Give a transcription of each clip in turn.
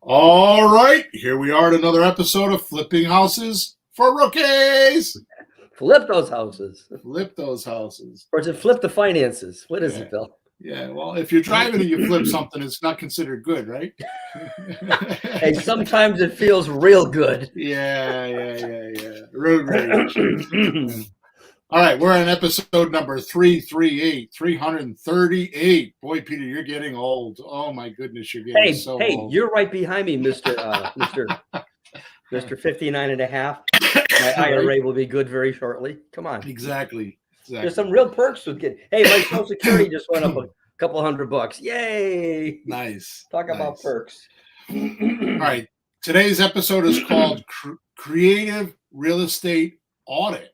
All right, here we are at another episode of Flipping Houses for Rookies. Flip those houses. Flip those houses. Or is it flip the finances? What is Yeah. it, Bill? Yeah, well, if you're driving and you flip something, it's not considered good, right? Hey, sometimes it feels real good. Yeah. Road rage. All right, we're on episode number 338. Boy, Peter, you're getting old. Oh, my goodness, you're getting so old. You're right behind me, Mr. 59 and a half. My IRA will be good very shortly. Come on. Exactly. There's some real perks with getting. Hey, my Social Security just went up a couple $100. Yay! Nice. Talk about perks. All right. Today's episode is called Creative Real Estate Audit.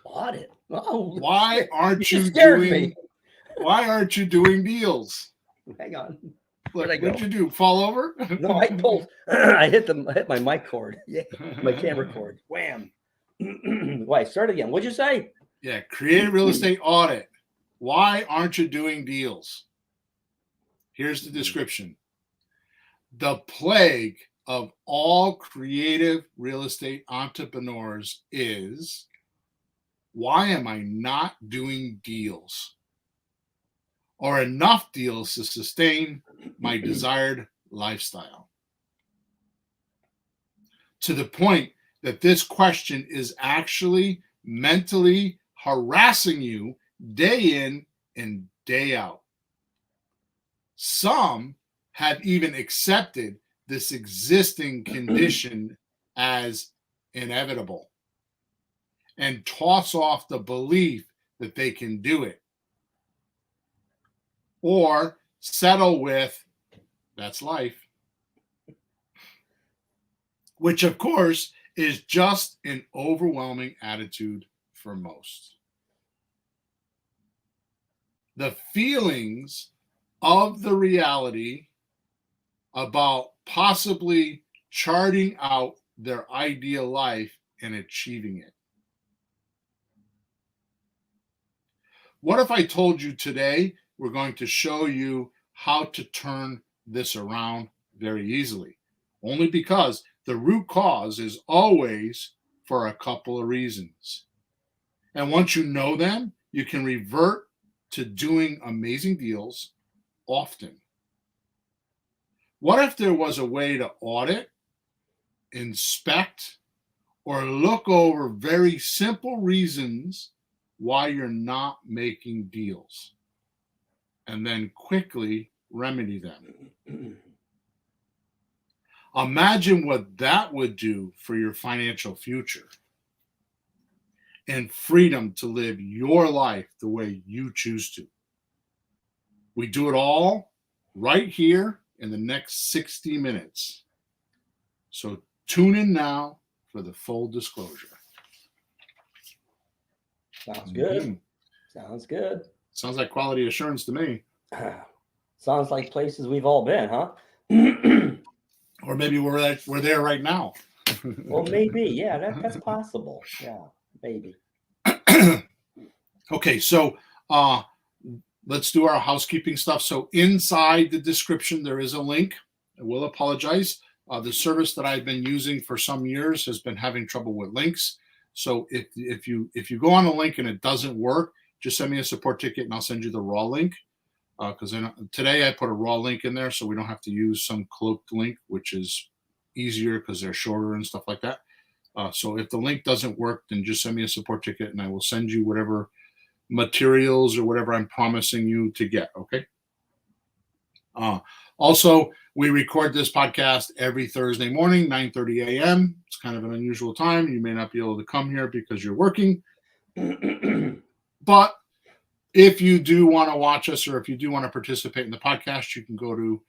Audit? Oh, why aren't you doing deals? Hang on. Look, what'd you do? Fall over? No, I pulled. I hit my mic cord. Yeah, my camera cord. Wham. Wait, start again. What'd you say? Yeah, Creative Real Estate Audit. Why aren't you doing deals? Here's the description. The plague of all creative real estate entrepreneurs is, why am I not doing deals? Or enough deals to sustain my desired lifestyle? To the point that this question is actually mentally harassing you day in and day out. Some have even accepted this existing condition as inevitable and toss off the belief that they can do it, or settle with, that's life, which of course is just an overwhelming attitude for most. The feelings of the reality about possibly charting out their ideal life and achieving it. What if I told you today we're going to show you how to turn this around very easily? Only because the root cause is always for a couple of reasons. And once you know them, you can revert to doing amazing deals often. What if there was a way to audit, inspect, or look over very simple reasons why you're not making deals, and then quickly remedy them? Imagine what that would do for your financial future and freedom to live your life the way you choose to. We do it all right here in the next 60 minutes. So tune in now for the full disclosure. Sounds good. Sounds good. Sounds like quality assurance to me. Sounds like places we've all been, huh? Or maybe we're there right now. Well, maybe. Yeah, that's possible. Yeah, maybe. Okay, so let's do our housekeeping stuff. So inside the description, there is a link. I will apologize. The service that I've been using for some years has been having trouble with links. So if you go on a link and it doesn't work, just send me a support ticket and I'll send you the raw link. Because today I put a raw link in there so we don't have to use some cloaked link, which is easier because they're shorter and stuff like that. So if the link doesn't work, then just send me a support ticket and I will send you whatever materials or whatever I'm promising you to get. Okay. Also, we record this podcast every Thursday morning, 9:30 a.m. It's kind of an unusual time. You may not be able to come here because you're working. But if you do want to watch us, or if you do want to participate in the podcast, you can go to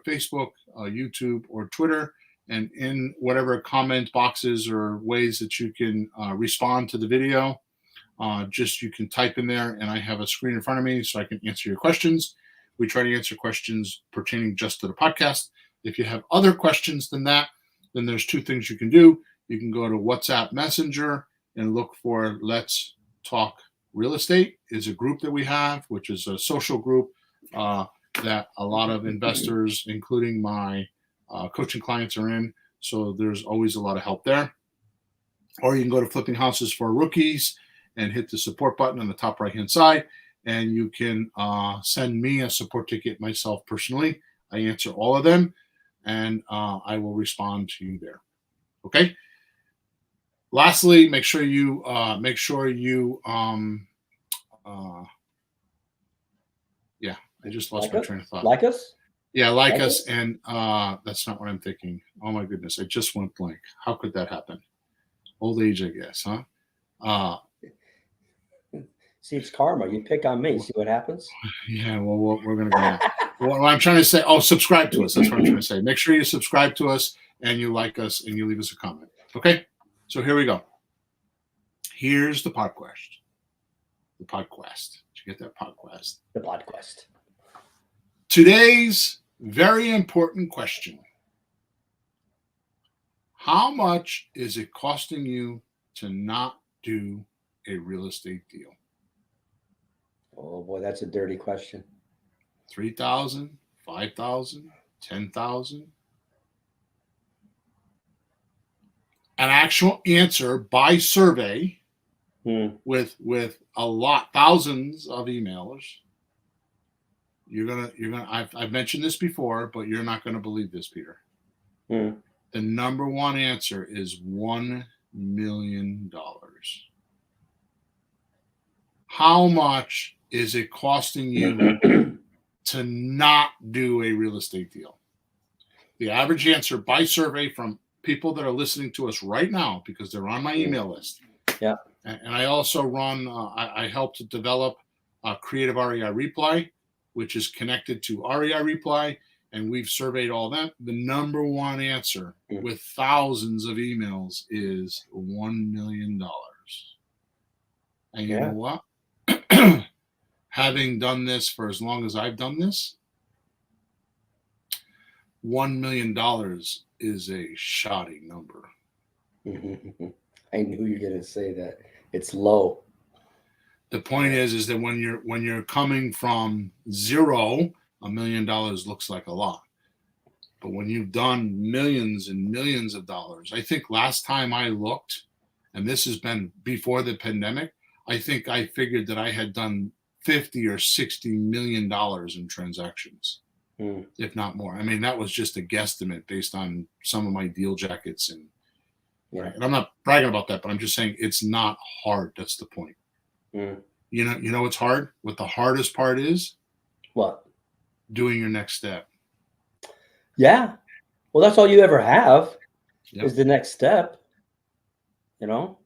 Facebook, YouTube, or Twitter, and in whatever comment boxes or ways that you can respond to the video, you can type in there, and I have a screen in front of me so I can answer your questions. We try to answer questions pertaining just to the podcast. If you have other questions than that, then there's two things you can do. You can go to WhatsApp Messenger and look for Let's Talk Real Estate is a group that we have, which is a social group that a lot of investors, including my coaching clients, are in. So there's always a lot of help there. Or you can go to Flipping Houses for Rookies and hit the support button on the top right-hand side, and you can send me a support ticket myself personally. I answer all of them, and I will respond to you there. Okay. Lastly, make sure you yeah, I just lost my train of thought. Like us? Yeah, like us, and that's not what I'm thinking. Oh my goodness, I just went blank. How could that happen? Old age, I guess, huh? See, it's karma. You pick on me. See what happens? Yeah, well, we're going to go. What I'm trying to say, subscribe to us. That's what I'm trying to say. Make sure you subscribe to us and you like us and you leave us a comment. Okay? So here we go. Here's the podcast. The podcast. Did you get that podcast? The podcast. Today's very important question. How much is it costing you to not do a real estate deal? Oh boy, that's a dirty question. 3,000, 5,000, 10,000. An actual answer by survey with a lot, thousands of emailers. You're gonna. I've mentioned this before, but you're not gonna believe this, Peter. The number one answer is $1 million. How much is it costing you to not do a real estate deal? The average answer by survey from people that are listening to us right now, because they're on my email list. Yeah. And I also run, I help to develop Creative REI Reply, which is connected to REI Reply. And we've surveyed all that. The number one answer with thousands of emails is $1 million. And you know what? Having done this for as long as I've done this, $1 million is a shoddy number. I knew you were going to say that. It's low. The point is that when you're coming from zero, $1 million looks like a lot. But when you've done millions and millions of dollars, I think last time I looked, and this has been before the pandemic, I think I figured that I had done 50 or 60 million dollars in transactions, if not more. I mean, that was just a guesstimate based on some of my deal jackets and and I'm not bragging about that, but I'm just saying it's not hard. That's the point. You know what's hard? What the hardest part is? What? Doing your next step. Yeah. Well, that's all you ever have is the next step, you know?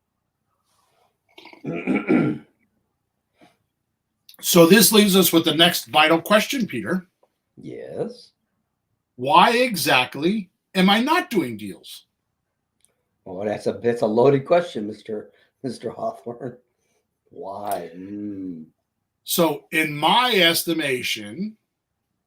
So this leaves us with the next vital question, Peter. Yes. Why exactly am I not doing deals? Oh, that's a loaded question, Mr. Hawthorne. Why? So in my estimation,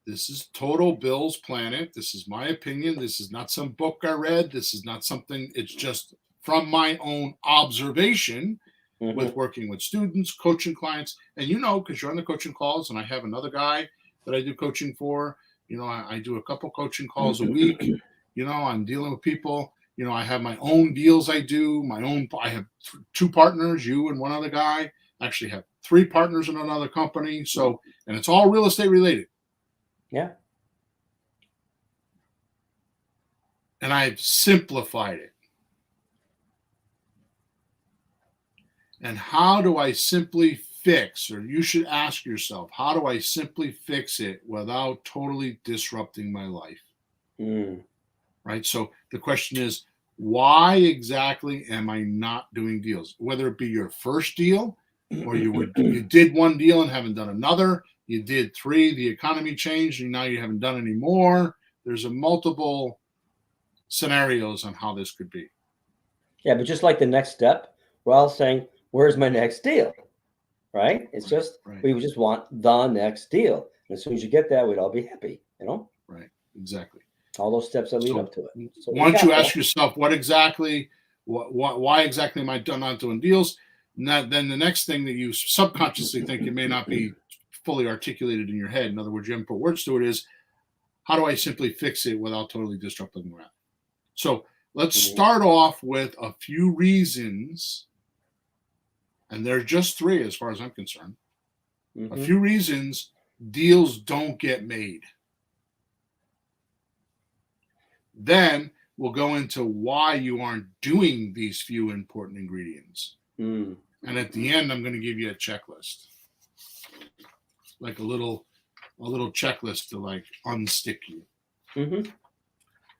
this is total Bill's Planet. This is my opinion. This is not some book I read. This is not something, it's just from my own observation with working with students, coaching clients. And because you're on the coaching calls and I have another guy that I do coaching for, I do a couple coaching calls a week. I'm dealing with people. I have my own deals I do, I have two partners, you and one other guy. I actually have three partners in another company. So, and it's all real estate related. Yeah. And I've simplified it. And how do I simply fix, or you should ask yourself, how do I simply fix it without totally disrupting my life? Right? So the question is, why exactly am I not doing deals? Whether it be your first deal, or you did one deal and haven't done another, you did three, the economy changed, and now you haven't done any more. There's a multiple scenarios on how this could be. Yeah, but just like the next step, we're all saying, where's my next deal? Right? It's just, we just want the next deal. And as soon as you get that, we'd all be happy, Right, exactly. All those steps that lead up to it. So once you ask yourself, why exactly am I not doing deals? Then the next thing that you subconsciously think, it may not be fully articulated in your head. In other words, you haven't put words to it. Is how do I simply fix it without totally disrupting the rep? So let's start off with a few reasons, and there's just 3 as far as I'm concerned. A few reasons deals don't get made. Then we'll go into why you aren't doing these few important ingredients. And at the end, I'm going to give you a checklist, like a little checklist to like unstick you.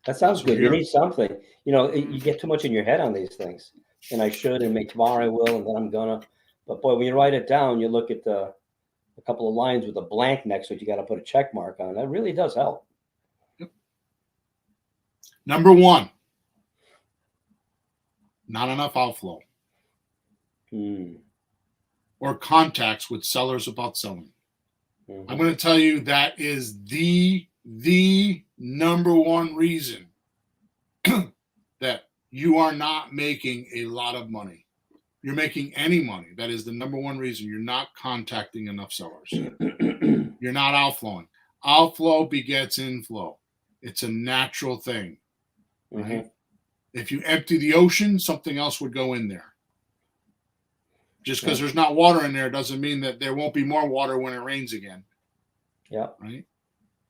That sounds good. You need something. You know, you get too much in your head on these things. And I should, and maybe tomorrow I will, and then I'm gonna. But boy, when you write it down, you look at a couple of lines with a blank next to it. You got to put a check mark on. That really does help. Number 1, not enough outflow or contacts with sellers about selling. I'm going to tell you that is the number 1 reason that you are not making a lot of money. You're making any money. That is the number 1 reason you're not contacting enough sellers. You're not outflowing. Outflow begets inflow. It's a natural thing. Right? If you empty the ocean, something else would go in there. Just because there's not water in there doesn't mean that there won't be more water when it rains again. Yeah. Right.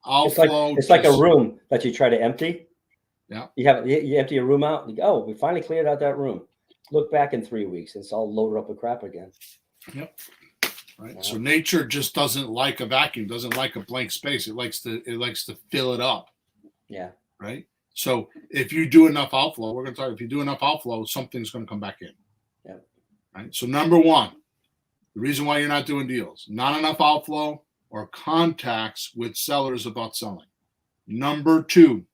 It's like a room that you try to empty. Yeah. You empty a room out. And we finally cleared out that room. Look back in 3 weeks, it's all loaded up with crap again. Yep. Right. Yeah. So nature just doesn't like a vacuum. Doesn't like a blank space. It likes to fill it up. Yeah. Right. So if you do enough outflow, we're going to talk. If you do enough outflow, something's going to come back in. Yeah. Right. So number 1, the reason why you're not doing deals, not enough outflow or contacts with sellers about selling. Number 2,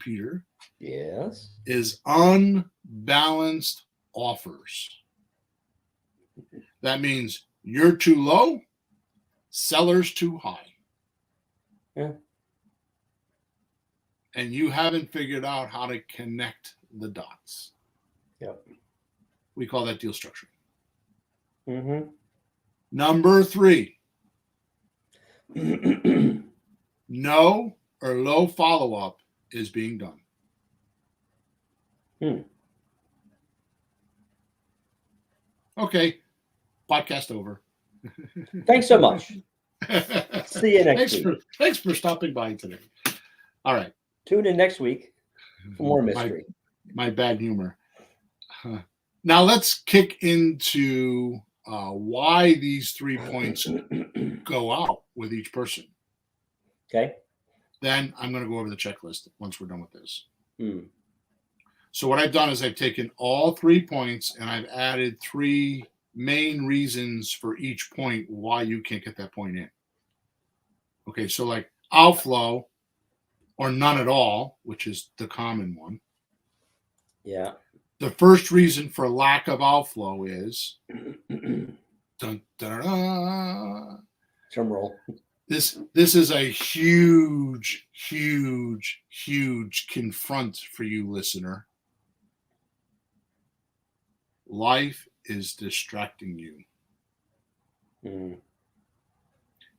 Peter. Yes. Is unbalanced offers. That means you're too low, sellers too high. Yeah. And you haven't figured out how to connect the dots. Yep. We call that deal structuring. Number 3, no or low follow-up is being done. Okay, podcast over. Thanks so much. See you next week. Thanks for stopping by today. All right. Tune in next week for more mystery. My bad humor. Now let's kick into why these 3 points go out with each person. Okay. Then I'm going to go over the checklist once we're done with this. So what I've done is I've taken all 3 points and I've added 3 main reasons for each point why you can't get that point in. Okay, so like outflow or none at all, which is the common one. Yeah. The first reason for lack of outflow is dun, dun, dun, drum roll. This is a huge confront for you, listener. Life is distracting you.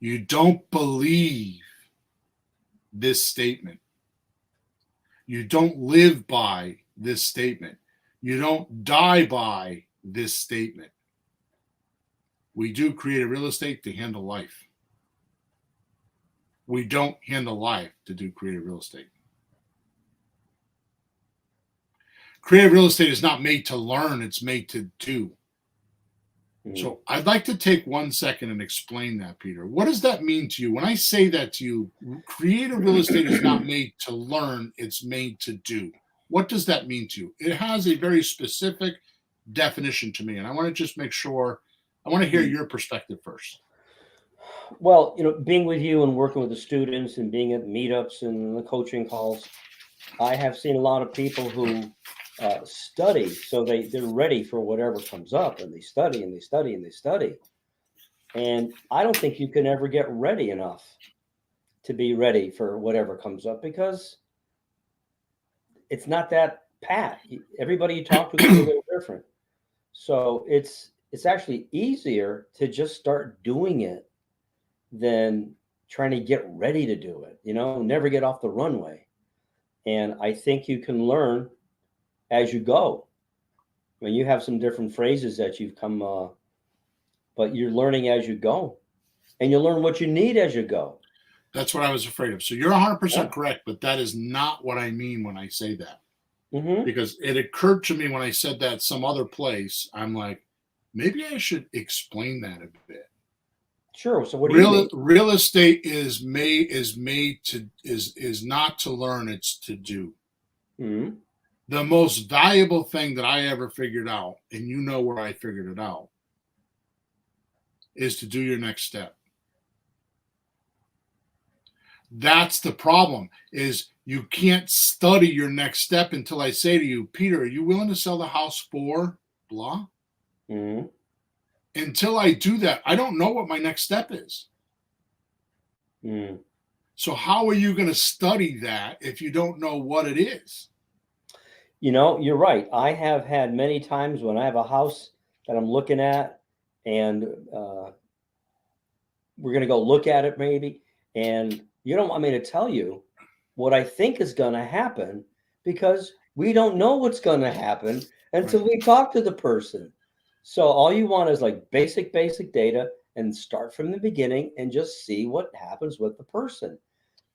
You don't believe this statement. You don't live by this statement. You don't die by this statement. We do creative real estate to handle life. We don't handle life to do creative real estate. Creative real estate is not made to learn, it's made to do. So I'd like to take 1 second and explain that, Peter. What does that mean to you? When I say that to you, creative real estate is not made to learn, it's made to do. What does that mean to you? It has a very specific definition to me, and I want to just make sure, I want to hear your perspective first. Well, being with you and working with the students and being at meetups and the coaching calls, I have seen a lot of people who study, so they're ready for whatever comes up, and they study and they study and they study. And I don't think you can ever get ready enough to be ready for whatever comes up, because it's not that pat. Everybody you talk to is a little different. So it's it's actually easier to just start doing it than trying to get ready to do it, never get off the runway. And I think you can learn as you go. I mean, you have some different phrases that you've come, but you're learning as you go, and you learn what you need as you go. That's what I was afraid of. So you're 100% Yeah. correct, but that is not what I mean when I say that. Mm-hmm. Because it occurred to me when I said that some other place, I'm like, maybe I should explain that a bit. Sure. So what do you mean? Real estate is not to learn, it's to do. Mm-hmm. The most valuable thing that I ever figured out, and you know where I figured it out, is to do your next step. That's the problem, is you can't study your next step until I say to you, Peter, are you willing to sell the house for blah? Mm-hmm. Until I do that, I don't know what my next step is. Mm. So how are you going to study that if you don't know what it is? You're right. I have had many times when I have a house that I'm looking at, and we're going to go look at it maybe, and you don't want me to tell you what I think is going to happen, because we don't know what's going to happen until we talk to the person. So all you want is like basic data, and start from the beginning and just see what happens with the person.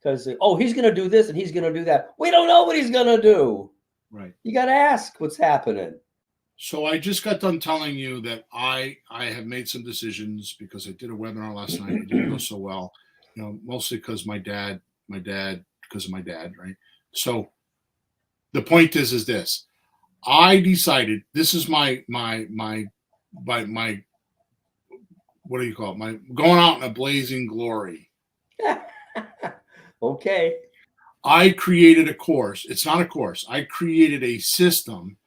Because, he's going to do this and he's going to do that. We don't know what he's going to do. Right. You got to ask what's happening. So I just got done telling you that I have made some decisions because I did a webinar last night. It didn't go so well, mostly because my dad, because of my dad, right? So the point is this: I decided this is my what do you call it? My going out in a blazing glory. Okay. I created a course. It's not a course. I created a system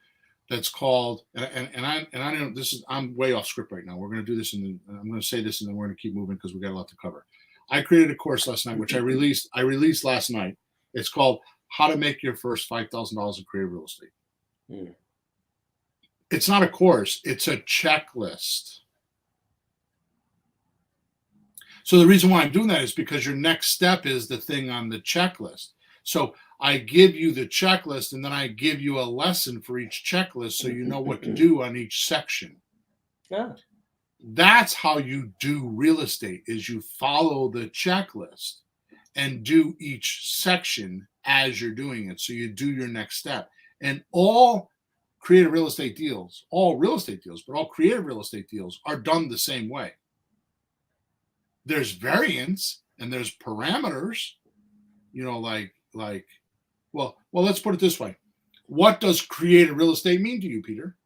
that's called, and I don't. This is, I'm way off script right now. We're going to do this, and I'm going to say this, and then we're going to keep moving because we got a lot to cover. I created a course last night, which I released last night. It's called How to Make Your First $5,000 in Creative Real Estate. Mm. It's not a course. It's a checklist. So the reason why I'm doing that is because your next step is the thing on the checklist. So I give you the checklist, and then I give you a lesson for each checklist so you know what to do on each section. Yeah. That's how you do real estate, is you follow the checklist and do each section as you're doing it. So you do your next step. And all creative real estate deals, but all creative real estate deals are done the same way. There's variance and there's parameters, well, let's put it this way. What does creative real estate mean to you, Peter?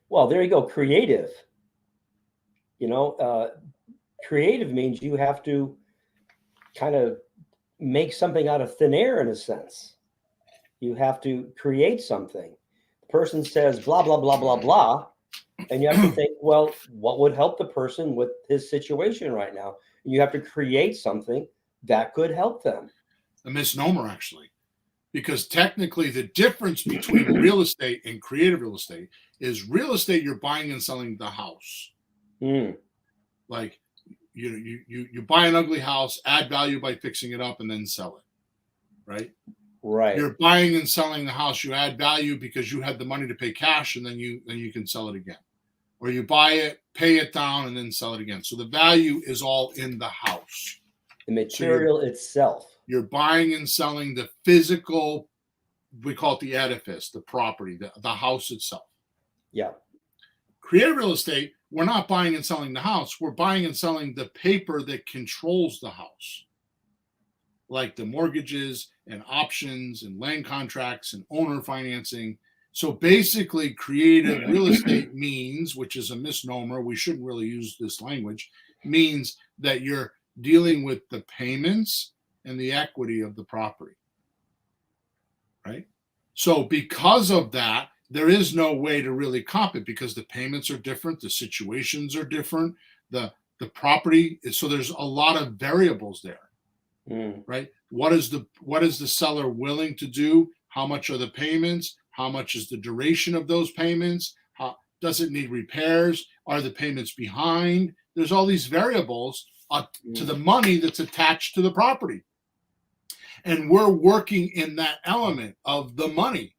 Well, there you go. Creative. Creative means you have to kind of make something out of thin air in a sense. You have to create something. The person says blah, blah, blah, blah, blah. And you have to think, well, what would help the person with his situation right now? And you have to create something that could help them. A misnomer, actually, because technically the difference between real estate and creative real estate is real estate, you're buying and selling the house. Mm. Like you buy an ugly house, add value by fixing it up, and then sell it, right? Right. You're buying and selling the house. You add value because you had the money to pay cash, and then you can sell it again. Or you buy it, pay it down, and then sell it again. So the value is all in the house. The material itself. You're buying and selling the physical, we call it the edifice, the property, the house itself. Yeah. Creative real estate, we're not buying and selling the house. We're buying and selling the paper that controls the house, like the mortgages and options and land contracts and owner financing. So basically, creative real estate means, which is a misnomer, we shouldn't really use this language, means that you're dealing with the payments and the equity of the property, right? So because of that, there is no way to really comp it because the payments are different, the situations are different, the property is, so there's a lot of variables there, right? What is the seller willing to do? How much are the payments? How much is the duration of those payments? Does it need repairs? Are the payments behind? There's all these variables to the money that's attached to the property. And we're working in that element of the money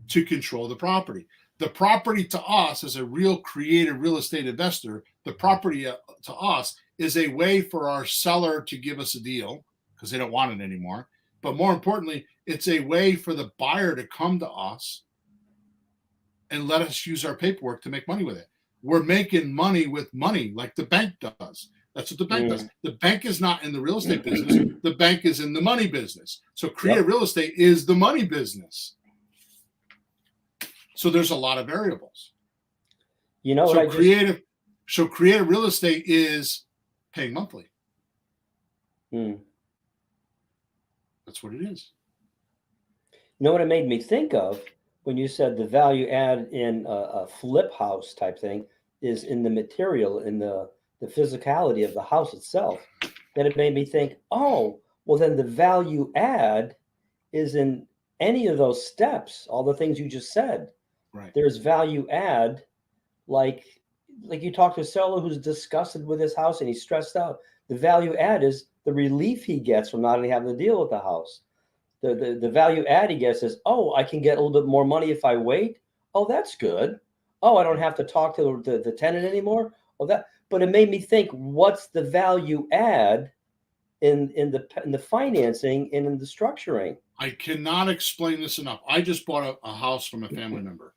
to control the property. The property to us, as a real creative real estate investor, the property to us is a way for our seller to give us a deal because they don't want it anymore. But more importantly, it's a way for the buyer to come to us and let us use our paperwork to make money with it. We're making money with money like the bank does. That's what the bank does. The bank is not in the real estate business. The bank is in the money business. So creative real estate is the money business. So there's a lot of variables. You know, so creative real estate is paying monthly. That's what it is. You know what it made me think of when you said the value add in a flip house type thing is in the material, in the physicality of the house itself. Then it made me think, oh, well, then the value add is in any of those steps, all the things you just said. Right. There's value add, like you talk to a seller who's disgusted with his house and he's stressed out. The value add is the relief he gets from not only having to deal with the house. The value add he gets is, oh, I can get a little bit more money if I wait. Oh, that's good. Oh, I don't have to talk to the tenant anymore. Oh, but it made me think, what's the value add in the financing and in the structuring? I cannot explain this enough. I just bought a house from a family member.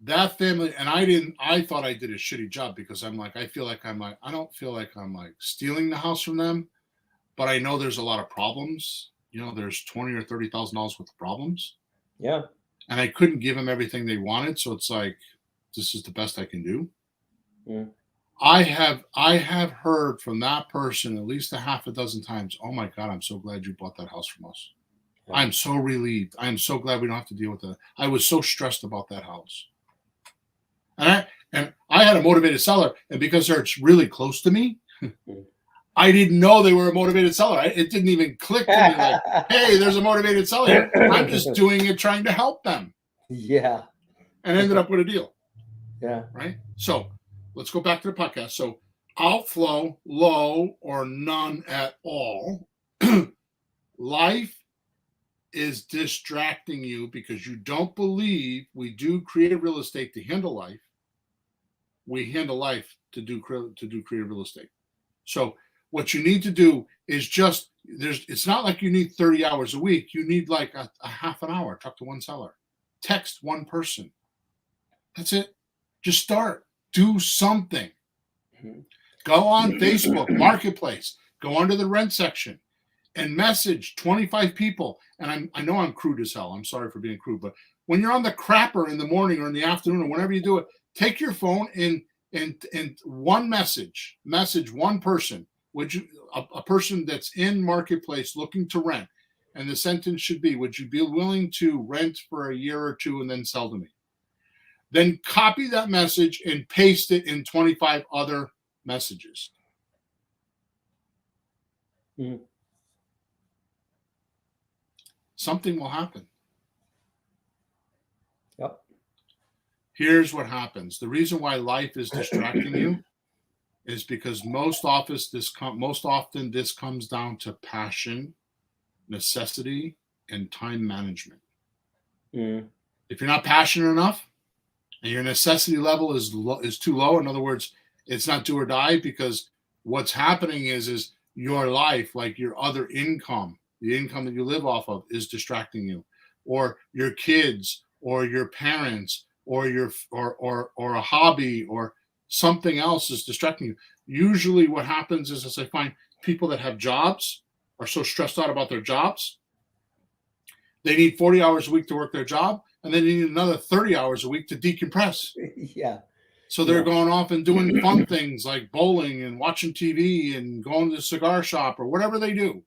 That family, and I thought I did a shitty job because I don't feel like I'm stealing the house from them, but I know there's a lot of problems. You know, there's $20,000 or $30,000 worth of problems. Yeah. And I couldn't give them everything they wanted. So it's like, this is the best I can do. Yeah. I have heard from that person at least a half a dozen times, oh my God, I'm so glad you bought that house from us. Yeah. I'm so relieved. I'm so glad we don't have to deal with that. I was so stressed about that house. And I had a motivated seller, and because they're really close to me, I didn't know they were a motivated seller. It didn't even click to me like, hey, there's a motivated seller. I'm just doing it, trying to help them. Yeah. And ended up with a deal. Yeah. Right? So let's go back to the podcast. So outflow, low or none at all. Life is distracting you because you don't believe we do creative real estate to handle life. We handle life to do creative real estate. So what you need to do is it's not like you need 30 hours a week. You need like a half an hour. Talk to one seller. Text one person. That's it. Just start. Do something. Go on Facebook Marketplace. Go under the rent section and message 25 people. And I know I'm crude as hell. I'm sorry for being crude, but when you're on the crapper in the morning or in the afternoon or whenever you do it, take your phone and one message one person, a person that's in Marketplace looking to rent. And the sentence should be, would you be willing to rent for a year or two and then sell to me? Then copy that message and paste it in 25 other messages. Mm-hmm. Something will happen. Yep. Here's what happens. The reason why life is distracting you is because most often this comes down to passion, necessity, and time management. Mm. If you're not passionate enough and your necessity level is too low, in other words, it's not do or die, because what's happening is your life, like your other income, the income that you live off of, is distracting you, or your kids, or your parents, or a hobby, or something else is distracting you. Usually what happens is, as I find, people that have jobs are so stressed out about their jobs, they need 40 hours a week to work their job, and then they need another 30 hours a week to decompress. Yeah. So they're going off and doing fun things like bowling and watching TV and going to the cigar shop or whatever they do.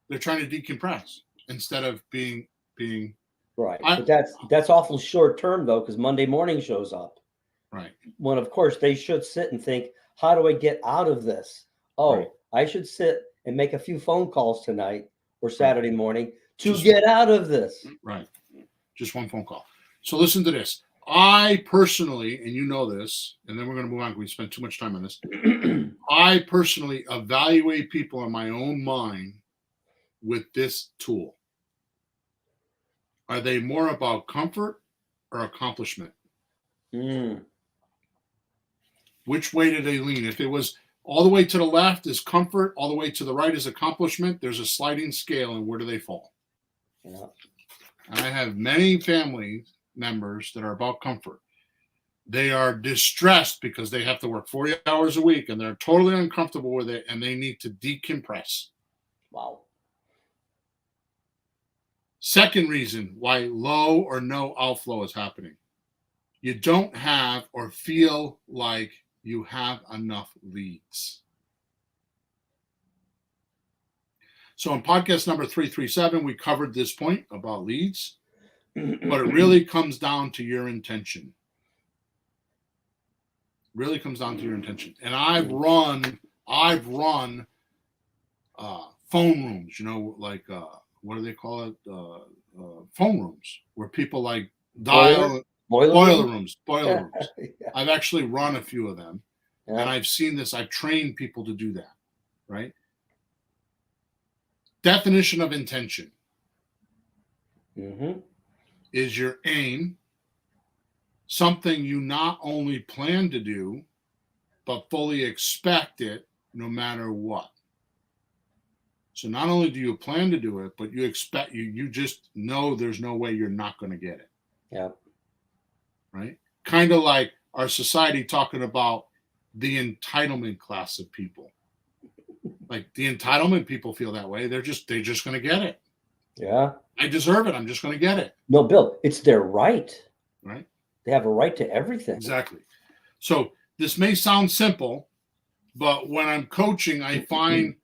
They're trying to decompress instead of being right. But that's awful short term though, because Monday morning shows up. Right. When of course they should sit and think, how do I get out of this? Oh, right. I should sit and make a few phone calls tonight or Saturday morning to get out of this. Right. Just one phone call. So listen to this. I personally, and you know this, and then we're going to move on. We spent too much time on this. I personally evaluate people in my own mind with this tool. Are they more about comfort or accomplishment? Which way do they lean? If it was all the way to the left is comfort, all the way to the right is accomplishment, there's a sliding scale, and where do they fall? Yeah. And I have many family members that are about comfort. They are distressed because they have to work 40 hours a week and they're totally uncomfortable with it and they need to decompress. Wow. Second reason why low or no outflow is happening. You don't have or feel like you have enough leads. So in podcast number 337, we covered this point about leads, but it really comes down to your intention. Really comes down to your intention. And I've run phone rooms, like what do they call it? Phone rooms where people like dial boiler rooms. Yeah. I've actually run a few of them, Yeah. and I've seen this. I've trained people to do that, right? Definition of intention is your aim, something you not only plan to do, but fully expect it no matter what. So not only do you plan to do it, but you expect you just know there's no way you're not going to get it. Yeah. Right? Kind of like our society talking about the entitlement class of people. Like the entitlement people feel that way. They're just going to get it. Yeah. I deserve it. I'm just going to get it. No, Bill, it's their right. Right? They have a right to everything. Exactly. So this may sound simple, but when I'm coaching, I find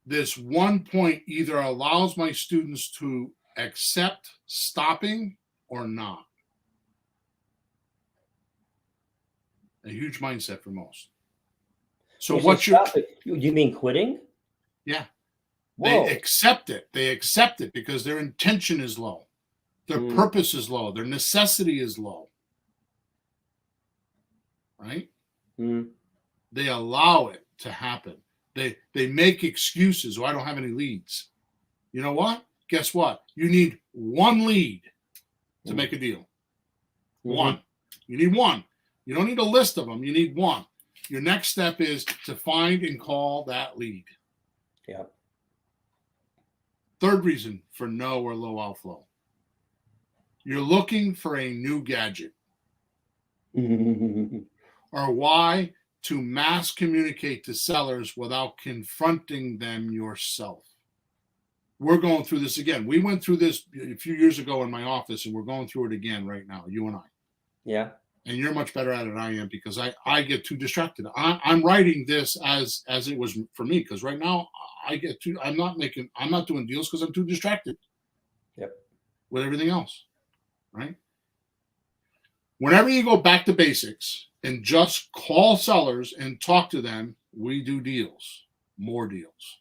this one point either allows my students to accept stopping or not. A huge mindset for most. So what's your... You mean quitting? Yeah. Whoa. They accept it. They accept it because their intention is low. Their purpose is low. Their necessity is low. Right? They allow it to happen. They make excuses. Oh, I don't have any leads. You know what? Guess what? You need one lead to make a deal. One. You need one. You don't need a list of them. You need one. Your next step is to find and call that lead. Yeah. Third reason for no or low outflow. You're looking for a new gadget. Or why? To mass communicate to sellers without confronting them yourself. We're going through this again. We went through this a few years ago in my office, and we're going through it again right now, you and I. Yeah. And you're much better at it than I am because I get too distracted. I'm writing this as it was for me because right now I'm not doing deals because I'm too distracted. Yep. With everything else, right? Whenever you go back to basics and just call sellers and talk to them, we do deals, more deals.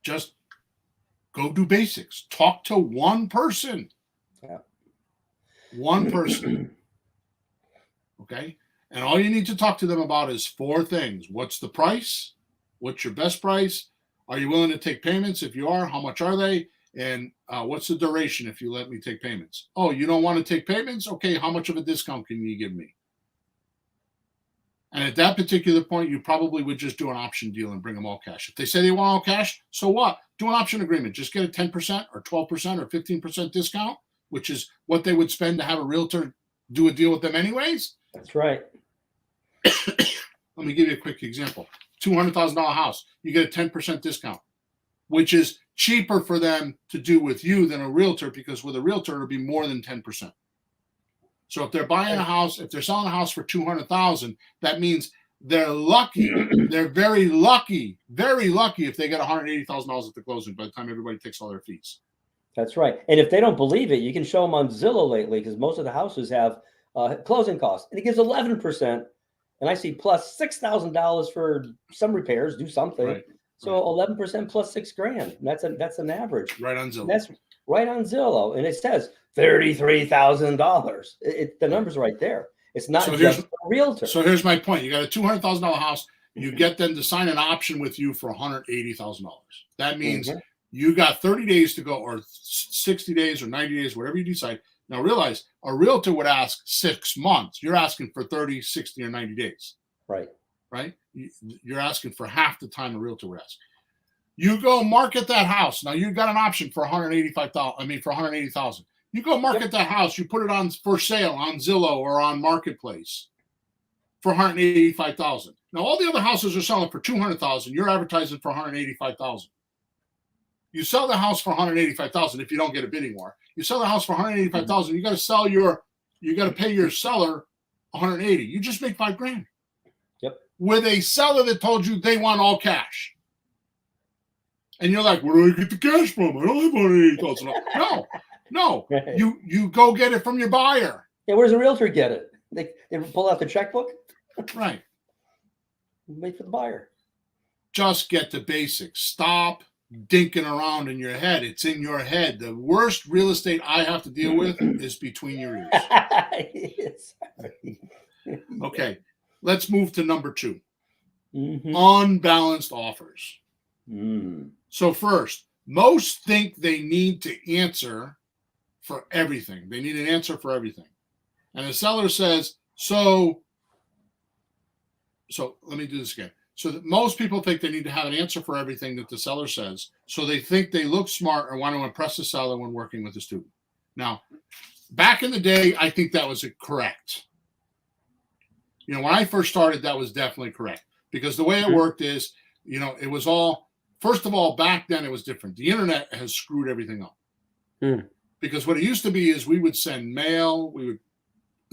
Just go do basics. Talk to one person. Yeah. One person. Okay? And all you need to talk to them about is 4 things. What's the price? What's your best price? Are you willing to take payments? If you are, how much are they? And what's the duration if you let me take payments? Oh, you don't want to take payments? Okay, how much of a discount can you give me? And at that particular point, you probably would just do an option deal and bring them all cash. If they say they want all cash, so what? Do an option agreement. Just get a 10% or 12% or 15% discount, which is what they would spend to have a realtor do a deal with them anyways. That's right. Let me give you a quick example. $200,000 house, you get a 10% discount, which is cheaper for them to do with you than a realtor because with a realtor, it'll be more than 10%. So if they're buying a house, if they're selling a house for $200,000, that means they're lucky. They're very lucky if they get $180,000 at the closing by the time everybody takes all their fees. That's right. And if they don't believe it, you can show them on Zillow lately because most of the houses have closing costs, and it gives 11%. And I see plus $6,000 for some repairs, do something. Right. So 11% plus $6,000. That's an average. Right on Zillow. That's right on Zillow. And it says $33,000. The number's right there. It's not So just a realtor. So here's my point. You got a $200,000 house. You get them to sign an option with you for $180,000. That means you got 30 days to go, or 60 days, or 90 days, whatever you decide. Now realize a realtor would ask 6 months. You're asking for 30, 60, or 90 days. Right. Right? You're asking for half the time a realtor would ask. You go market that house. Now you got an option for $180,000. You go market that house. You put it on for sale on Zillow or on Marketplace for $185,000. Now all the other houses are selling for $200,000. You're advertising for $185,000. You sell the house for $185,000 if you don't get a bidding war. You sell the house for $185,000. You got to pay your seller $180,000. You just make $5,000. Yep. With a seller that told you they want all cash. And you're like, where do I get the cash from? I don't have $180,000. No. You go get it from your buyer. Yeah, where's the realtor get it? They pull out the checkbook? Right. Wait for the buyer. Just get the basics. Stop dinking around in your head. It's in your head. The worst real estate I have to deal with is between your ears. Okay, let's move to number 2. Unbalanced offers. So first, most think they need to answer for everything. They need an answer for everything. And the seller says, so let me do this again. So that most people think they need to have an answer for everything that the seller says. So they think they look smart or want to impress the seller when working with the student. Now, back in the day, I think that was correct. You know, when I first started, that was definitely correct. Because the way it worked is, you know, it was all, first of all, back then it was different. The internet has screwed everything up. Because what it used to be is we would send mail, we would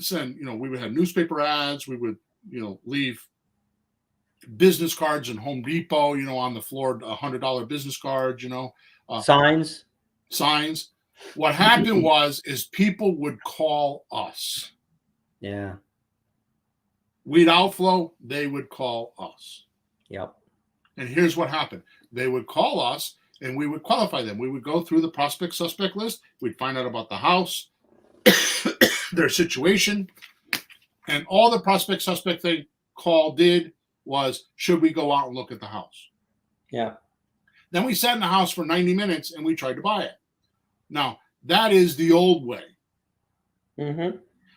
send, you know, we would have newspaper ads, we would, you know, leave business cards in Home Depot, you know, on the floor, $100 business cards, you know. Signs. What happened is people would call us. Yeah. We'd outflow, they would call us. Yep. And here's what happened. They would call us and we would qualify them. We would go through the prospect suspect list. We'd find out about the house, their situation, and all the prospect suspect they call did was, should we go out and look at the house? Yeah. Then we sat in the house for 90 minutes and we tried to buy it. Now, that is the old way.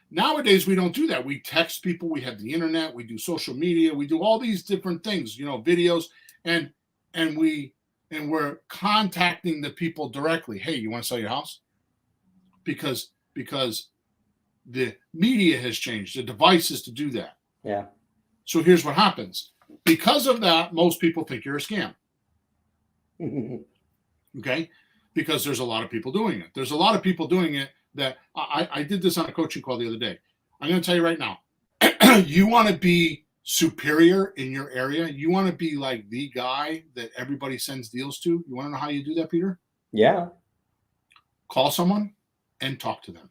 Nowadays, we don't do that. We text people. We have the internet. We do social media. We do all these different things, you know, videos, and we're contacting the people directly. Hey, you want to sell your house? Because the media has changed, the devices to do that. Yeah. So here's what happens. Because of that, most people think you're a scam. Okay? Because there's a lot of people doing it. There's a lot of people doing it that I did this on a coaching call the other day. I'm going to tell you right now, you want to be superior in your area. You want to be like the guy that everybody sends deals to. You want to know how you do that, Peter? Yeah. Call someone and talk to them.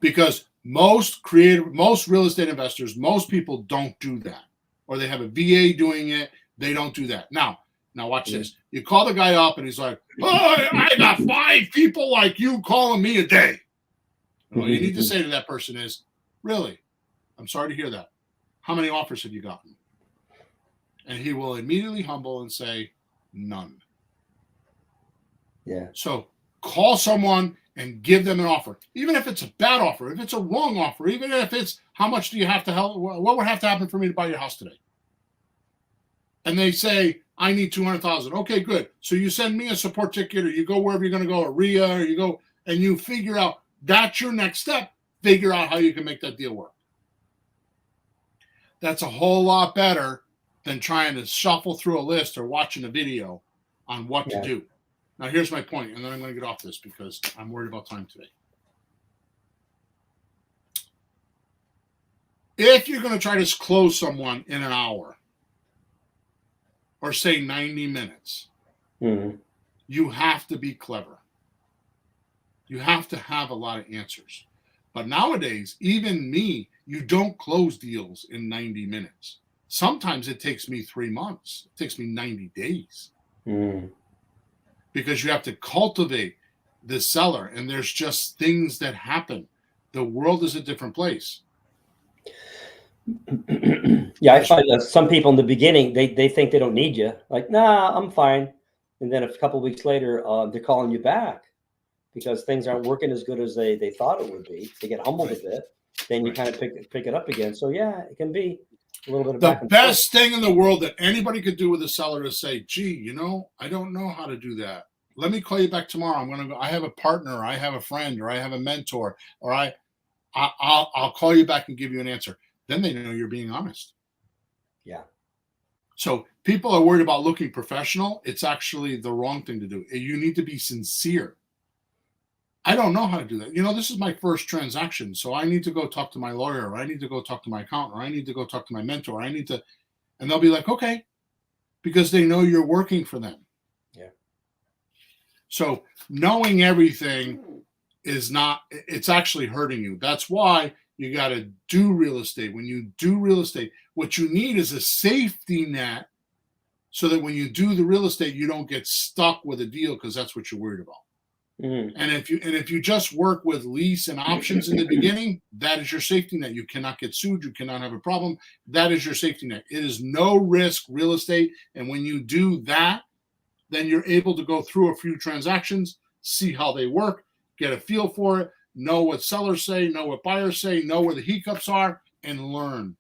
Because most real estate investors, most people don't do that. Or they have a VA doing it. They don't do that. Now watch this. You call the guy up and he's like, oh, I got 5 people like you calling me a day. And what you need to say to that person is, really? I'm sorry to hear that. How many offers have you gotten? And he will immediately humble and say, none. Yeah. So call someone and give them an offer. Even if it's a bad offer, if it's a wrong offer, even if it's how much do you have to help, what would have to happen for me to buy your house today? And they say, I need $200,000. Okay, good. So you send me a support ticket, or you go wherever you're going to go, or RIA, or you go and you figure out, that's your next step. Figure out how you can make that deal work. That's a whole lot better than trying to shuffle through a list or watching a video on what to do. Now, here's my point, and then I'm going to get off this because I'm worried about time today. If you're going to try to close someone in an hour, or say 90 minutes, you have to be clever. You have to have a lot of answers. But nowadays, even me, you don't close deals in 90 minutes. Sometimes it takes me 3 months. It takes me 90 days. Because you have to cultivate the seller, and there's just things that happen. The world is a different place. Yeah, I find that some people in the beginning, they think they don't need you. Like, nah, I'm fine. And then a couple of weeks later, they're calling you back because things aren't working as good as they thought it would be. They get humbled Right. a bit. Then you Right. kind of pick it up again. So yeah, it can be a little bit of The back and forth. best thing in the world that anybody could do with a seller is say, gee, you know, I don't know how to do that. Let me call you back tomorrow. I'm going to go. I have a partner, or I have a friend, or I have a mentor, or I'll call you back and give you an answer. Then they know you're being honest. Yeah. So people are worried about looking professional. It's actually the wrong thing to do. You need to be sincere. I don't know how to do that. You know, this is my first transaction, so I need to go talk to my lawyer, or I need to go talk to my accountant, or I need to go talk to my mentor. I need to, and they'll be like, okay, because they know you're working for them. Yeah. So knowing everything is not, it's actually hurting you. That's why you got to do real estate. When you do real estate, what you need is a safety net so that when you do the real estate, you don't get stuck with a deal, because that's what you're worried about. Mm-hmm. And if you just work with lease and options in the beginning, that is your safety net. You cannot get sued. You cannot have a problem. That is your safety net. It is no risk real estate. And when you do that, then you're able to go through a few transactions, see how they work, get a feel for it, know what sellers say, know what buyers say, know where the hiccups are, and learn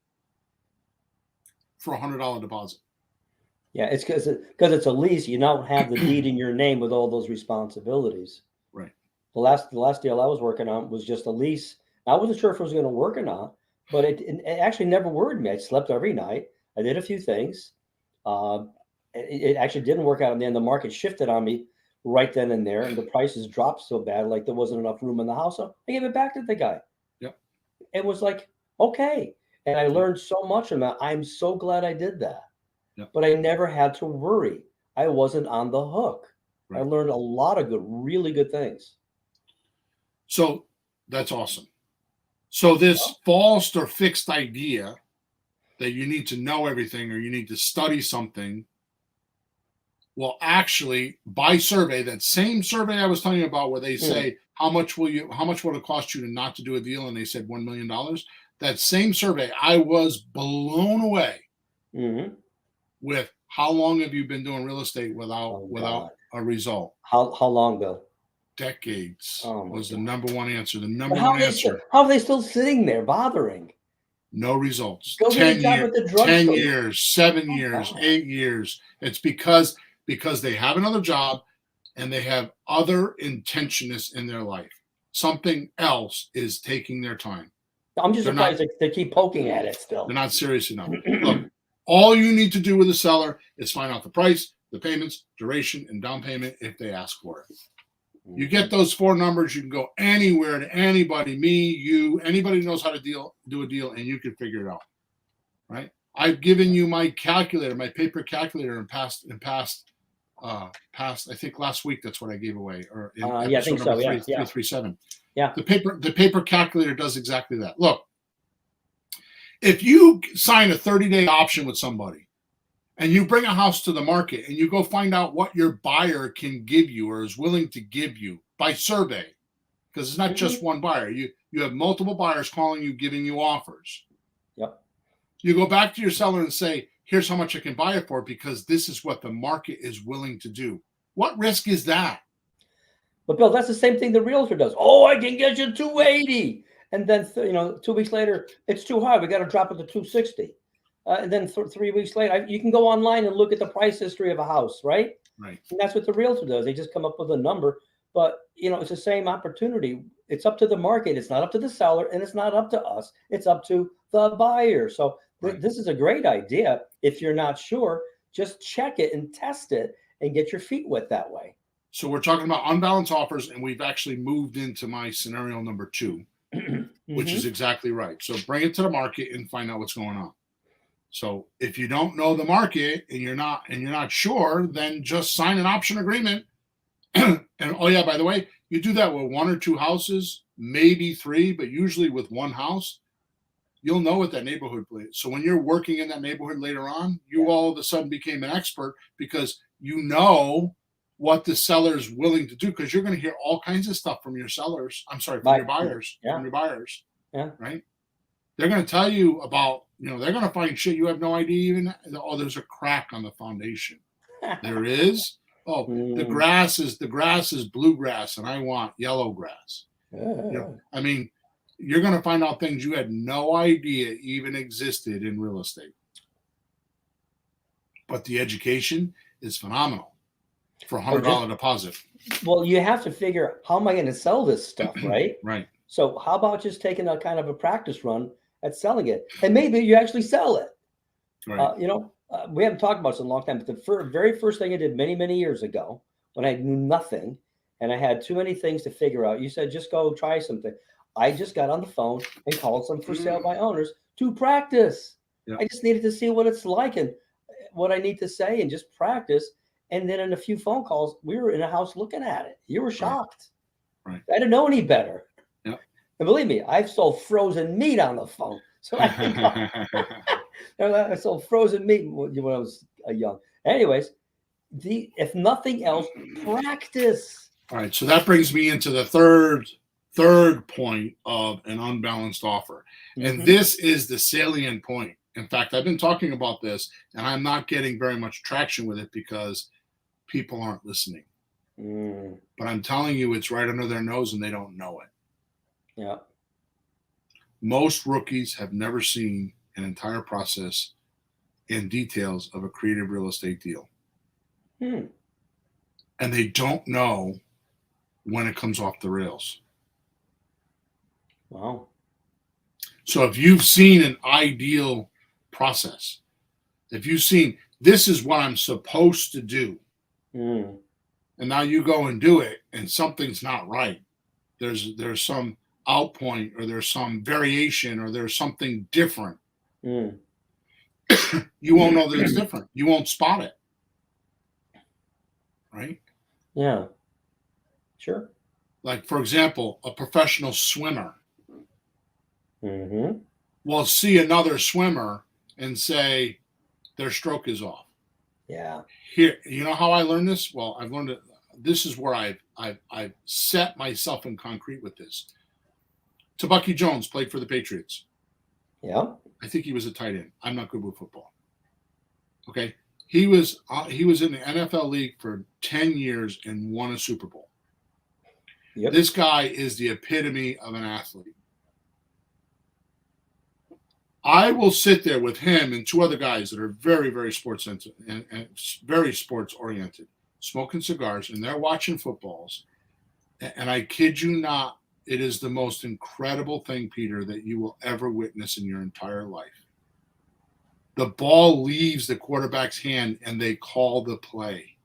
for $100 deposit. Yeah, it's because it's a lease. You don't have the deed in your name with all those responsibilities. Right. The last deal I was working on was just a lease. I wasn't sure if it was going to work or not, but it actually never worried me. I slept every night. I did a few things. It actually didn't work out in the end. The market shifted on me right then and there, and the prices dropped so bad, like there wasn't enough room in the house. So I gave it back to the guy. Yep. It was like, okay. And I learned so much from that. I'm so glad I did that. Yep. But I never had to worry. I wasn't on the hook. Right. I learned a lot of really good things. So that's awesome. So this false or fixed idea that you need to know everything or you need to study something, well, actually, by survey, that same survey I was telling you about, where they say, how much will it cost you to not to do a deal? And they said $1 million. That same survey, I was blown away with how long have you been doing real estate without a result? How long, Bill? Decades was the God. number one answer. The But number one answer. how are they still sitting there bothering? No results. Go get a 10 job years, at the drugstore. 10 years, 7 years, 8 years. It's because they have another job and they have other intentionists in their life. Something else is taking their time. I'm just surprised they keep poking at it still. They're not serious enough. Look, all you need to do with a seller is find out the price, the payments, duration, and down payment if they ask for it. You get those 4 numbers, you can go anywhere to anybody, me, you, anybody knows how to do a deal, and you can figure it out, right? I've given you my calculator, my paper calculator in past, I think last week, that's what I gave away, or in I think so. 337. Yeah. The paper calculator does exactly that. Look, if you sign a 30-day option with somebody, and you bring a house to the market and you go find out what your buyer can give you or is willing to give you by survey, because it's not just one buyer. You have multiple buyers calling you, giving you offers. Yep. You go back to your seller and say, here's how much I can buy it for, because this is what the market is willing to do. What risk is that? But Bill, that's the same thing the realtor does. Oh, I can get you 280. And then, 2 weeks later, it's too high. We got to drop it to 260. And then 3 weeks later, you can go online and look at the price history of a house, right? Right. And that's what the realtor does. They just come up with a number. But, it's the same opportunity. It's up to the market. It's not up to the seller, and it's not up to us. It's up to the buyer. So this is a great idea. If you're not sure, just check it and test it and get your feet wet that way. So we're talking about unbalanced offers, and we've actually moved into my scenario number 2, which is exactly right. So bring it to the market and find out what's going on. So if you don't know the market and you're not sure, then just sign an option agreement. And oh yeah, by the way, you do that with 1 or 2 houses, maybe 3, but usually with 1 house, you'll know what that neighborhood is. So when you're working in that neighborhood later on, you all of a sudden became an expert because you know what the seller's willing to do, because you're going to hear all kinds of stuff from your sellers. I'm sorry, from your buyers. Yeah. From your buyers. Yeah. Right? They're going to tell you about, they're going to find shit you have no idea even. Oh, there's a crack on the foundation. There is. Oh, the grass is bluegrass, and I want yellow grass. I mean, you're going to find out things you had no idea even existed in real estate. But the education is phenomenal for $100 deposit. Well, you have to figure, how am I going to sell this stuff, right? Right. So how about just taking a kind of a practice run at selling it, and maybe you actually sell it. Right. We haven't talked about this in a long time, but the very first thing I did many, many years ago, when I knew nothing and I had too many things to figure out, you said, just go try something. I just got on the phone and called some for sale by owners to practice. I just needed to see what it's like and what I need to say and just practice. And then in a few phone calls, we were in a house looking at it. You were shocked. Right. I didn't know any better. Yeah. And believe me, I've sold frozen meat on the phone. So I sold frozen meat when I was young. Anyways, if nothing else, practice. All right. So that brings me into the third point of an unbalanced offer. And this is the salient point. In fact, I've been talking about this, and I'm not getting very much traction with it because people aren't listening. But I'm telling you, it's right under their nose and they don't know it. Yeah. Most rookies have never seen an entire process and details of a creative real estate deal. And they don't know when it comes off the rails. Wow. So if you've seen an ideal process, if you've seen, this is what I'm supposed to do, and now you go and do it and something's not right, there's some outpoint, or there's some variation, or there's something different, you won't know that it's different. You won't spot it. Right? Yeah. Sure. Like, for example, a professional swimmer will see another swimmer and say their stroke is off. Yeah. Here, you know how I learned this? Well, I've learned it. This is where I've set myself in concrete with this. Tabucky Jones played for the Patriots. Yeah. I think he was a tight end. I'm not good with football. Okay. He was in the NFL league for 10 years and won a Super Bowl. Yep. This guy is the epitome of an athlete. I will sit there with him and two other guys that are very, very sports sensitive and very sports oriented, smoking cigars, and they're watching footballs. And I kid you not, it is the most incredible thing, Peter, that you will ever witness in your entire life. The ball leaves the quarterback's hand and they call the play.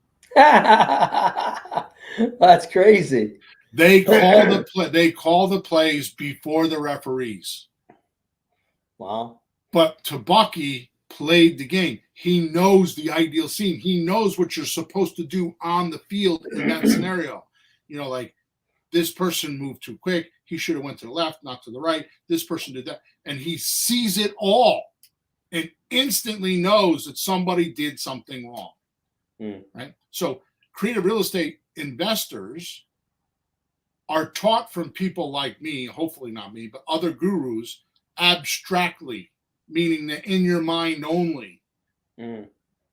That's crazy. They call the plays before the referees. Wow. But Tabucky played the game. He knows the ideal scene. He knows what you're supposed to do on the field in that scenario. Like, this person moved too quick. He should have went to the left, not to the right. This person did that. And he sees it all and instantly knows that somebody did something wrong. Right? So creative real estate investors are taught from people like me, hopefully not me, but other gurus, abstractly, meaning that in your mind only.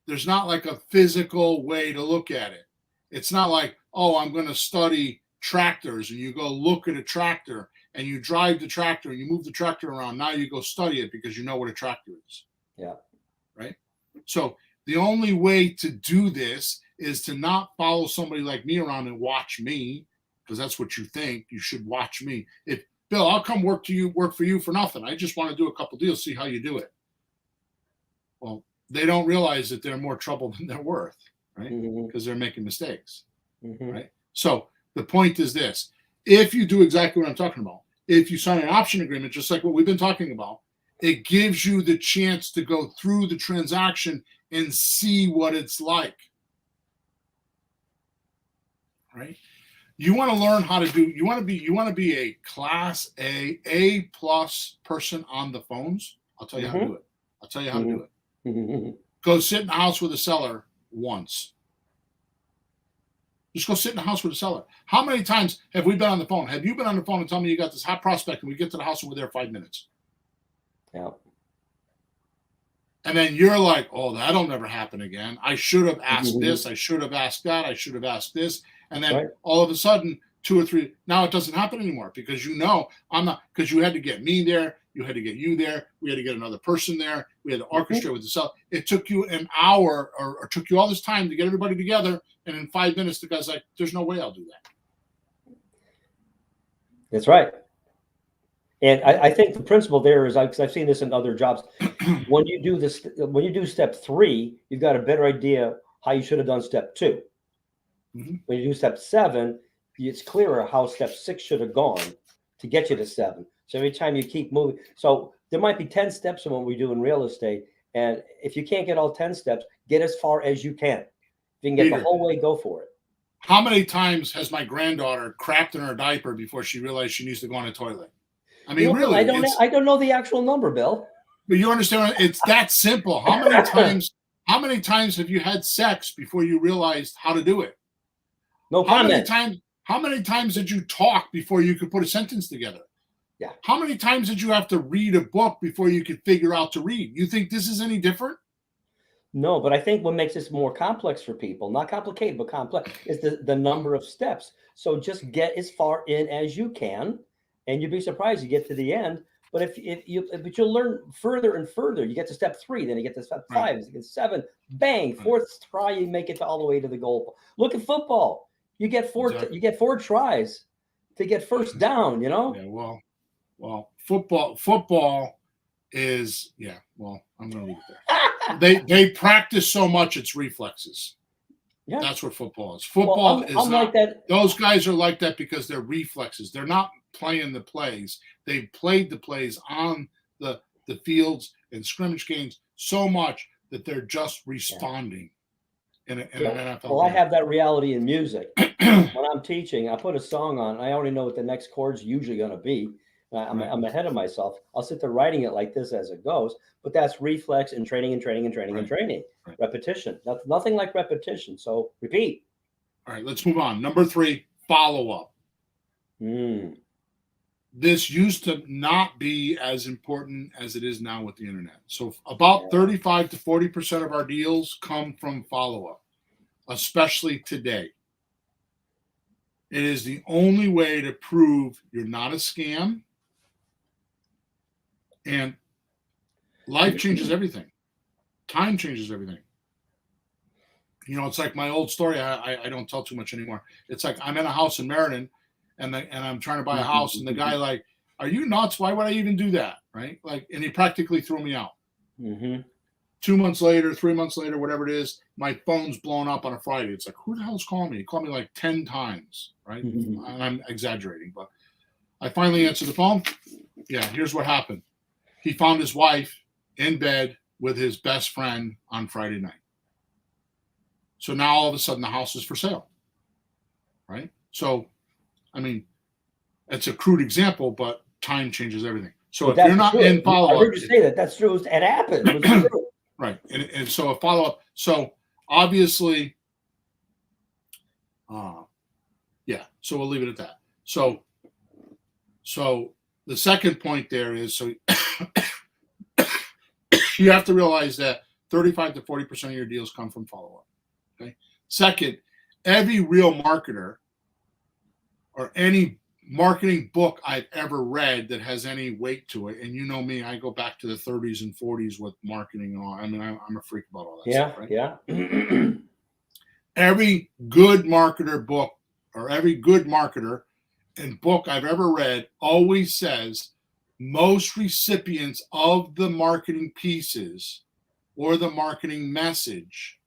There's not like a physical way to look at it. It's not like, oh, I'm going to study tractors, and you go look at a tractor and you drive the tractor and you move the tractor around. Now you go study it because you know what a tractor is. Yeah. Right. So the only way to do this is to not follow somebody like me around and watch me, because that's what you think. You should watch me. If Bill, I'll come work for you for nothing. I just want to do a couple deals, see how you do it. Well, they don't realize that they're more trouble than they're worth, right? Because they're making mistakes, right? So the point is this: if you do exactly what I'm talking about, if you sign an option agreement, just like what we've been talking about, it gives you the chance to go through the transaction and see what it's like, right? You want to learn how to do, you want to be a class A plus person on the phones. I'll tell you how to do it. I'll tell you how to do it. Go sit in the house with a seller once. Just go sit in the house with the seller. How many times have we been on the phone? Have you been on the phone and tell me you got this hot prospect and we get to the house and we're there 5 minutes? Yeah. And then you're like, oh, that'll never happen again. I should have asked this. I should have asked that. I should have asked this. And then all of a sudden, 2 or 3, now it doesn't happen anymore because I'm not, because you had to get me there. You had to get you there. We had to get another person there. We had to orchestrate with the seller. It took you an hour or took you all this time to get everybody together. And in 5 minutes, the guy's like, there's no way I'll do that. That's right. And I think the principle there is, because I've seen this in other jobs, when you do step 3, you've got a better idea how you should have done step 2. When you do step 7, it's clearer how step 6 should have gone to get you to 7. So every time you keep moving, so there might be 10 steps in what we do in real estate. And if you can't get all 10 steps, get as far as you can. If you can get the whole way, go for it. How many times has my granddaughter crapped in her diaper before she realized she needs to go on the toilet? I mean, really, I don't know the actual number, Bill. But you understand, it's that simple. How many times have you had sex before you realized how to do it? No comment. How many times did you talk before you could put a sentence together? Yeah. How many times did you have to read a book before you could figure out to read? You think this is any different? No, but I think what makes this more complex for people, not complicated, but complex, is the number of steps. So just get as far in as you can, and you'd be surprised you get to the end. But but you'll learn further and further. You get to step 3, then you get to step 5, you get 7, bang, 4th try, you make it all the way to the goal. Look at football. You get 4 tries to get first down, Yeah, well, football is, I'm going to leave it there. They practice so much, it's reflexes. Yeah. That's what football is. Football is not like that. Those guys are like that because they're reflexes. They're not playing the plays. They've played the plays on the fields and scrimmage games so much that they're just responding in an NFL Well, game. I have that reality in music. When I'm teaching, I put a song on. I already know what the next chord's usually going to be. I'm ahead of myself. I'll sit there writing it like this as it goes, but that's reflex and training and training and training and training. Repetition. Nothing like repetition. So repeat. All right, let's move on. Number 3, follow-up. This used to not be as important as it is now with the internet. So about 35 to 40% of our deals come from follow-up, especially today. It is the only way to prove you're not a scam. And life changes everything. Time changes everything. It's like my old story. I don't tell too much anymore. It's like I'm in a house in Meriden, and I'm trying to buy a house, and the guy like, "Are you nuts? Why would I even do that?" Right? Like, and he practically threw me out. 2 months later, 3 months later, whatever it is, my phone's blown up on a Friday. It's like, who the hell's calling me? He called me like 10 times, right? And I'm exaggerating, but I finally answered the phone. Yeah, here's what happened. He found his wife in bed with his best friend on Friday night. So now all of a sudden the house is for sale, right? So, I mean, it's a crude example, but time changes everything. So if you're not in follow-up. I heard you say that. That's true. It happened. It was true. Right. And so a follow-up. So obviously, so we'll leave it at that. So the second point there is, so you have to realize that 35 to 40% of your deals come from follow-up. Okay. Second, every real marketer or any marketing book I've ever read that has any weight to it, and you know me, I go back to the 30s and 40s with marketing and all. I mean, I'm a freak about all that stuff, right? Yeah. Every good marketer book or every good marketer and book I've ever read always says most recipients of the marketing pieces or the marketing message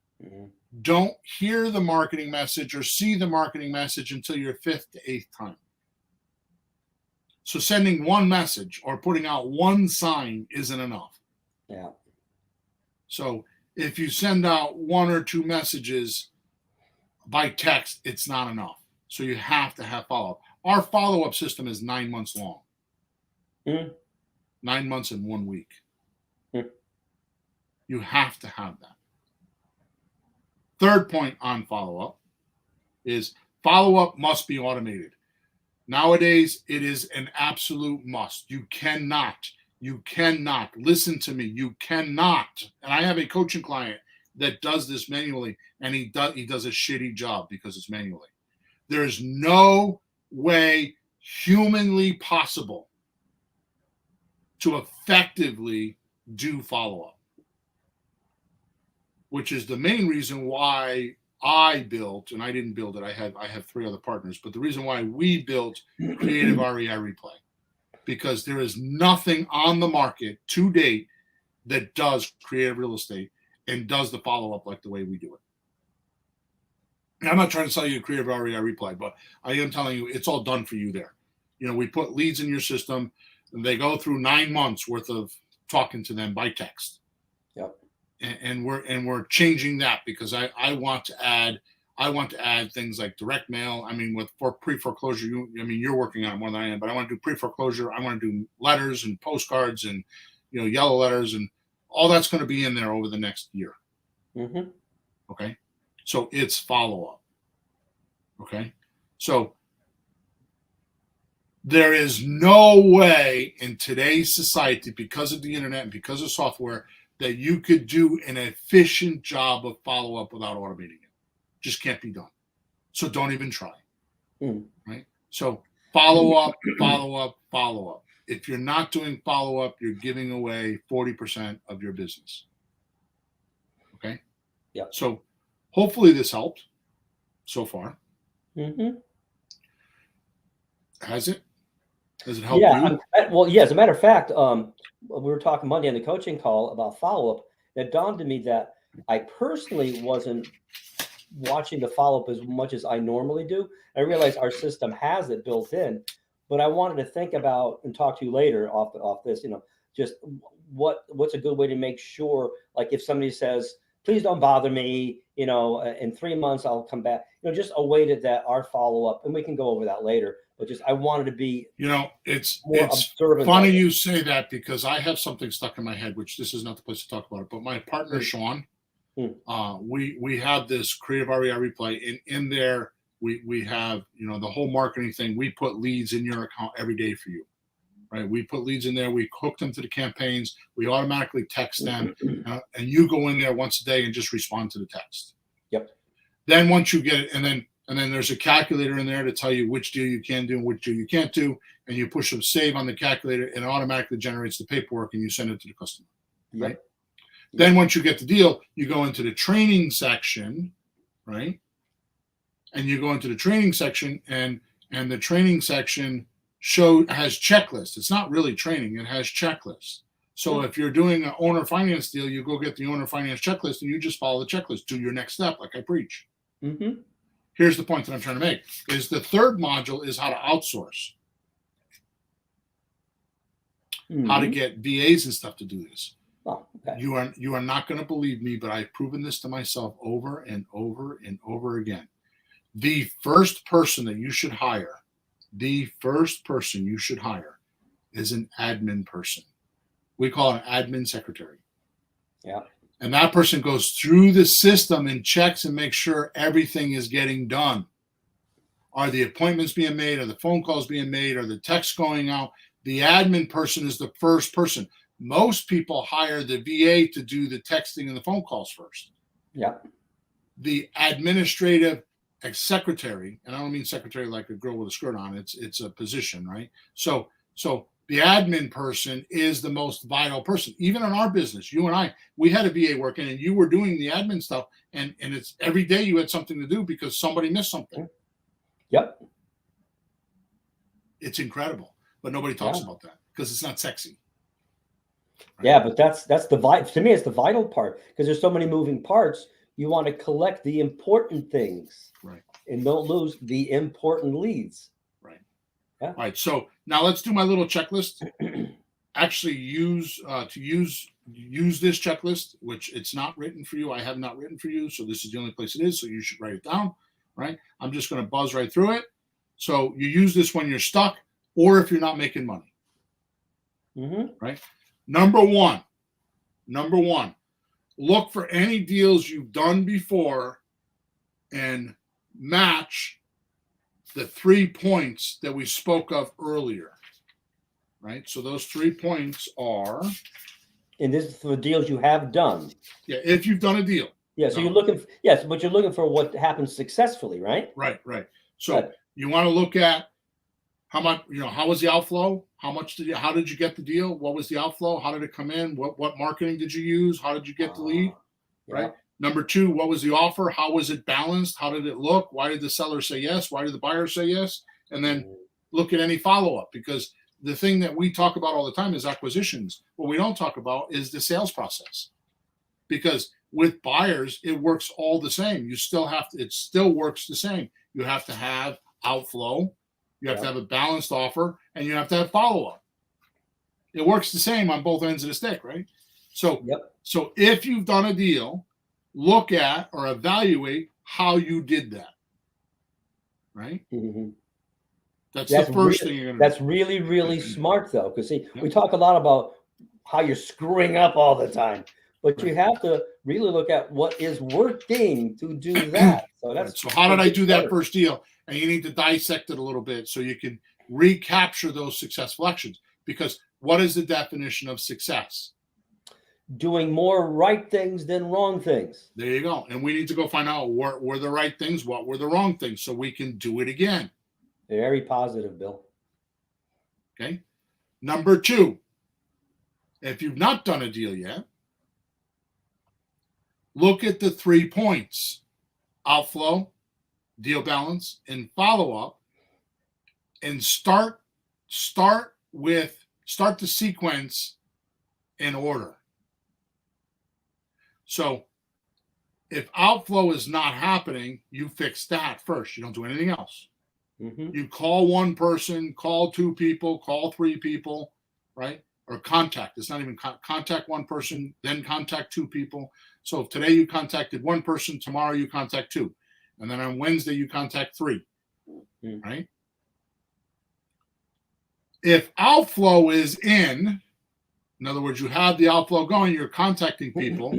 don't hear the marketing message or see the marketing message until your 5th to 8th time. So sending one message or putting out one sign isn't enough. Yeah. So if you send out 1 or 2 messages by text, it's not enough. So you have to have follow-up. Our follow-up system is 9 months long. 9 months and 1 week. You have to have that. Third point on follow-up is follow-up must be automated. Nowadays, it is an absolute must. You cannot listen to me. You cannot. And I have a coaching client that does this manually, and he does a shitty job because it's manually. There's no way humanly possible to effectively do follow-up, which is the main reason why I built, and I didn't build it. I have 3 other partners, but the reason why we built Creative REI Replay, because there is nothing on the market to date that does creative real estate and does the follow-up like the way we do it. And I'm not trying to sell you a Creative REI Replay, but I am telling you it's all done for you there. You know, we put leads in your system, and they go through 9 months worth of talking to them by text. Yep. And we're changing that because I want to add things like direct mail. I mean, for pre-foreclosure, you're working on it more than I am, but I want to do pre-foreclosure. I want to do letters and postcards and, you know, yellow letters, and all that's going to be in there over the next year. Mm-hmm. Okay. So it's follow-up. Okay. So there is no way in today's society, because of the internet and because of software, that you could do an efficient job of follow-up without automating it. Just can't be done. So don't even try. Right? So follow-up, follow-up, follow-up. If you're not doing follow-up, you're giving away 40% of your business. Okay? Yeah. So hopefully this helped so far. Mm-hmm. Has it? Does it help Yeah. you? Well, yeah, as a matter of fact, we were talking Monday on the coaching call about follow-up. It dawned on me that I personally wasn't watching the follow-up as much as I normally do. I realized our system has it built in, but I wanted to think about and talk to you later off this, you know, just what's a good way to make sure, like if somebody says, please don't bother me, you know, in 3 months I'll come back, you know, just a way that our follow-up, and we can go over that later, but just I wanted to be, you know, it's observant. Funny you say that, because I have something stuck in my head, which this is not the place to talk about it, but my partner Sean, we have this Creative REI Replay, and in there we have, you know, the whole marketing thing. We put leads in your account every day for you, right? We put leads in there. We hook them to the campaigns. We automatically text them, and you go in there once a day and just respond to the text. Yep. Then once you get it, and then there's a calculator in there to tell you which deal you can do and which deal you can't do, and you push save on the calculator, and it automatically generates the paperwork, and you send it to the customer. Yep. Right. Then once you get the deal, you go into the training section, right? And you go into the training section, and the training section has checklists. It's not really training; it has checklists. So if you're doing an owner finance deal, you go get the owner finance checklist, and you just follow the checklist. Do your next step, like I preach. Mm-hmm. Here's the point that I'm trying to make: is the third module is how to outsource, how to get VAs and stuff to do this. Oh, okay. You are not going to believe me, but I've proven this to myself over and over and over again. The first person that you should hire, is an admin person. We call it an admin secretary. Yeah. And that person goes through the system and checks and makes sure everything is getting done. Are the appointments being made? Are the phone calls being made? Are the texts going out? The admin person is the first person. Most people hire the VA to do the texting and the phone calls first. Yeah. The administrative secretary, and I don't mean secretary like a girl with a skirt on, it's a position, right? So the admin person is the most vital person. Even in our business, you and I, we had a VA working, and you were doing the admin stuff, and it's every day you had something to do because somebody missed something. Yep. It's incredible, but nobody talks about that because it's not sexy. Right? Yeah, but that's the to me, it's the vital part, because there's so many moving parts. You want to collect the important things, right, and don't lose the important leads. Right. Yeah. All right. So now let's do my little checklist. Actually, use this checklist, which it's not written for you. I have not written for you, so this is the only place it is. So you should write it down. Right. I'm just going to buzz right through it. So you use this when you're stuck, or if you're not making money. Right. Number one, look for any deals you've done before and match the 3 points that we spoke of earlier, right? So those 3 points are, And this is for deals you have done. yeah, if you've done a deal. Yeah, so you're looking for, yes, but you're looking for what happens successfully, right? Right. So you want to look at how much, how was the outflow? How did you get the deal? What was the outflow? How did it come in? What marketing did you use? How did you get the lead? Right. Number 2, what was the offer? How was it balanced? How did it look? Why did the seller say yes? Why did the buyer say yes? And then look at any follow-up, because the thing that we talk about all the time is acquisitions. What we don't talk about is the sales process, because with buyers, it works all the same. You still have to, it still works the same. You have to have outflow, you have to have a balanced offer, and you have to have follow-up. It works the same on both ends of the stick, right? So, so if you've done a deal, look at or evaluate how you did that, right? That's the first thing you're going to do. That's really, really smart, though, because see, we talk a lot about how you're screwing up all the time, but you have to really look at what is working to do that. So that's so how did I do that first deal? And you need to dissect it a little bit so you can recapture those successful actions. Because what is the definition of success? Doing more right things than wrong things. There you go. And we need to go find out what were the right things, what were the wrong things, so we can do it again. Very positive, Bill. Okay. Number 2, if you've not done a deal yet, look at the 3 points: outflow, deal balance, and follow-up, and start the sequence in order. So if outflow is not happening, you fix that first. You don't do anything else. You call one person, call 2 people, call 3 people, right? Or contact. It's not even contact one person, then contact 2 people. So if today you contacted 1 person, tomorrow you contact 2. And then on Wednesday you contact 3, right? If outflow is in other words, you have the outflow going, you're contacting people,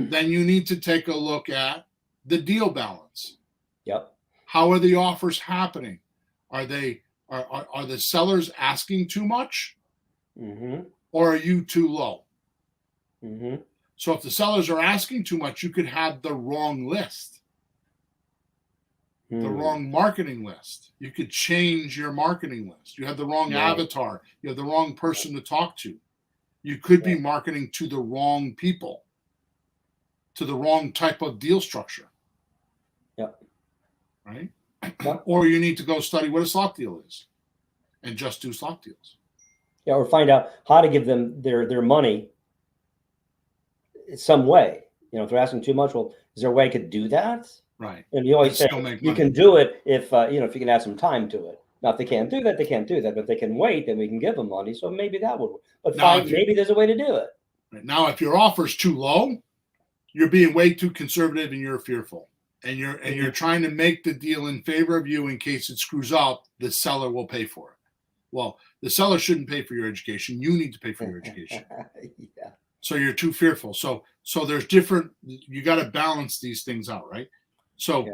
then you need to take a look at the deal balance. How are the offers happening? Are the sellers asking too much? Or are you too low? So if the sellers are asking too much, you could have the wrong list, the wrong marketing list. You could change your marketing list. You have the wrong avatar. You have the wrong person to talk to. You could be marketing to the wrong people, to the wrong type of deal structure. Right? Or you need to go study what a slot deal is and just do slot deals. Or find out how to give them their money some way. If they're asking too much, well, is there a way I could do that? Right. And you always say you can do it if if you can add some time to it. Now, if they can't do that, they can't do that. But if they can wait, then we can give them money. So maybe that would work. But maybe there's a way to do it. Right. Now, if your offer's too low, you're being way too conservative and you're fearful. And you're trying to make the deal in favor of you in case it screws up, the seller will pay for it. Well, the seller shouldn't pay for your education. You need to pay for your education. So you're too fearful. So there's different, you got to balance these things out, right? So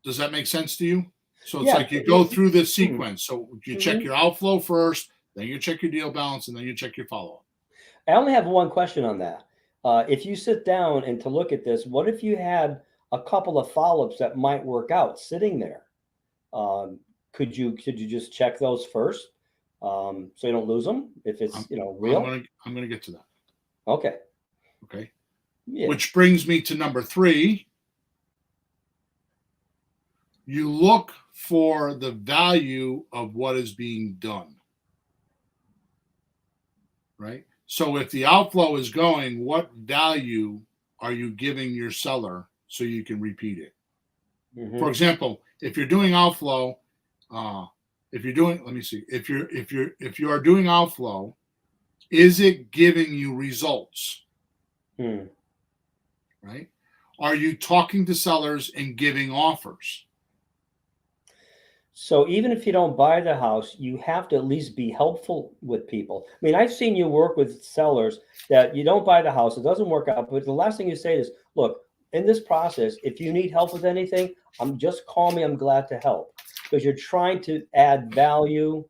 does that make sense to you? So it's like you go through this sequence. So you check your outflow first, then you check your deal balance, and then you check your follow-up. I only have one question on that. If you sit down and to look at this, what if you had a couple of follow-ups that might work out sitting there? Could you just check those first so you don't lose them if it's real? I'm gonna get to that. Okay. Yeah. Which brings me to number 3. You look for the value of what is being done, right? So if the outflow is going, what value are you giving your seller so you can repeat it? For example, if you're doing outflow, if you are doing outflow, is it giving you results? Right? Are you talking to sellers and giving offers? So even if you don't buy the house, you have to at least be helpful with people. I mean, I've seen you work with sellers that you don't buy the house, it doesn't work out, but the last thing you say is, look, in this process, if you need help with anything, just call me. I'm glad to help, because you're trying to add value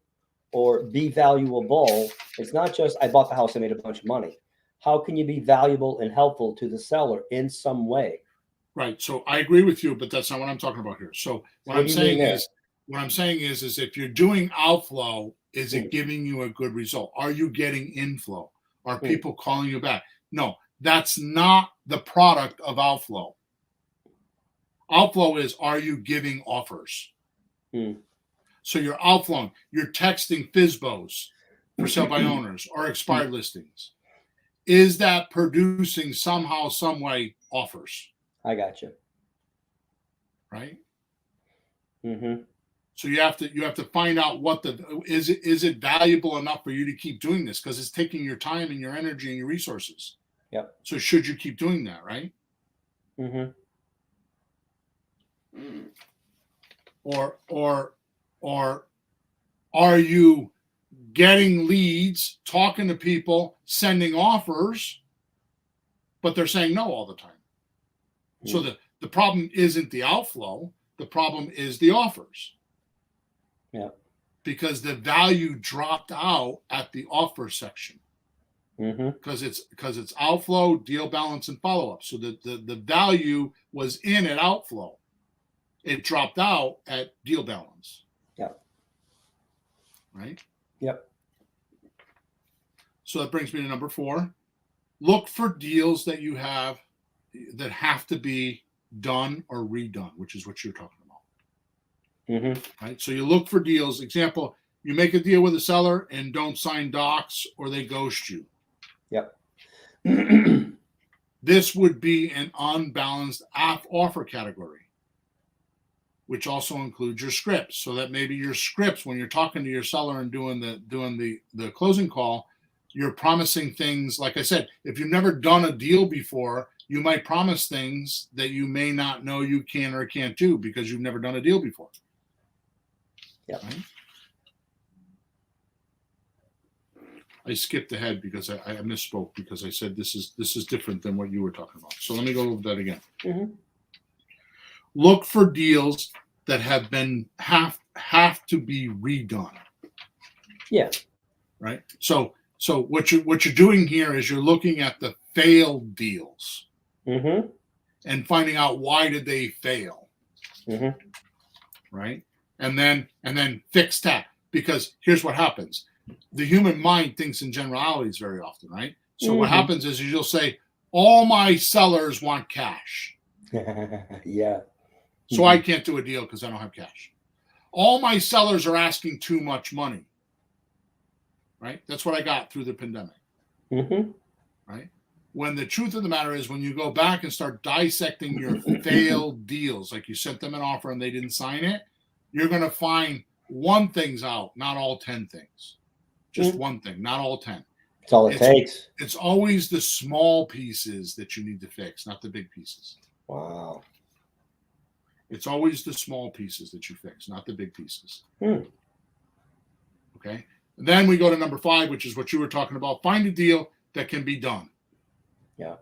or be valuable. It's not just, I bought the house, I made a bunch of money. How can you be valuable and helpful to the seller in some way? Right. So I agree with you, but that's not what I'm talking about here. So what I'm do you saying mean there? is, if you're doing outflow, is it Mm. giving you a good result? Are you getting inflow? Are Mm. people calling you back? No, that's not the product of outflow. Outflow is, are you giving offers? Mm. So you're outflowing, you're texting FSBOs for sale by owners or expired listings. Is that producing somehow, some way offers? I got you. Right. Mm-hmm. So you have to find out what is it valuable enough for you to keep doing this, because it's taking your time and your energy and your resources. Yep. So should you keep doing that, right? Mm-hmm. Or are you getting leads, talking to people, sending offers, but they're saying no all the time? So the problem isn't the outflow, the problem is the offers. Yeah. Because the value dropped out at the offer section. Mm-hmm. Because it's outflow, deal balance, and follow-up. So the value was in at outflow. It dropped out at deal balance. Yep. Right? Yep. So that brings me to number 4. Look for deals that you have that have to be done or redone, which is what you're talking about. Mm-hmm. Right? So you look for deals. Example, you make a deal with a seller and don't sign docs, or they ghost you. Yep. This would be an unbalanced offer category, which also includes your scripts. So that maybe your scripts, when you're talking to your seller and doing the closing call, you're promising things. Like I said, if you've never done a deal before, you might promise things that you may not know you can or can't do because you've never done a deal before. Yeah. Right? I skipped ahead because I misspoke, because I said this is different than what you were talking about. So let me go over that again. Mm-hmm. Look for deals that have to be redone. Yeah. Right. So what you're doing here is you're looking at the failed deals. Mm-hmm. And finding out why did they fail. Mm-hmm. Right. And then fix that, because here's what happens. The human mind thinks in generalities very often, right? So what happens is you'll say, all my sellers want cash. Yeah. So I can't do a deal because I don't have cash. All my sellers are asking too much money. Right? That's what I got through the pandemic. Mm-hmm. Right? When the truth of the matter is, when you go back and start dissecting your failed deals, like you sent them an offer and they didn't sign it, you're going to find one thing's out, not all 10 things. Just one thing, not all 10. That's all it takes. It's always the small pieces that you need to fix, not the big pieces. Wow. It's always the small pieces that you fix, not the big pieces. Hmm. Okay. And then we go to number 5, which is what you were talking about. Find a deal that can be done. Yeah.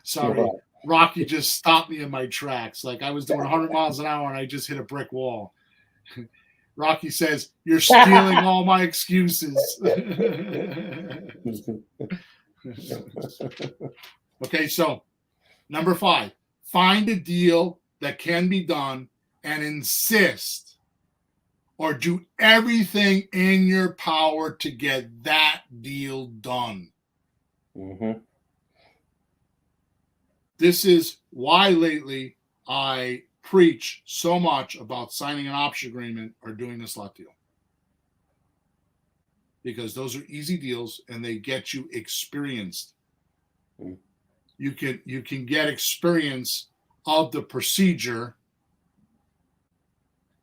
Sorry, Rocky just stopped me in my tracks. Like I was doing 100 miles an hour and I just hit a brick wall. Rocky says, "You're stealing all my excuses." Okay, so number 5, find a deal that can be done and insist or do everything in your power to get that deal done. Mm-hmm. This is why lately I preach so much about signing an option agreement or doing a slot deal. Because those are easy deals and they get you experienced. Mm. You can get experience of the procedure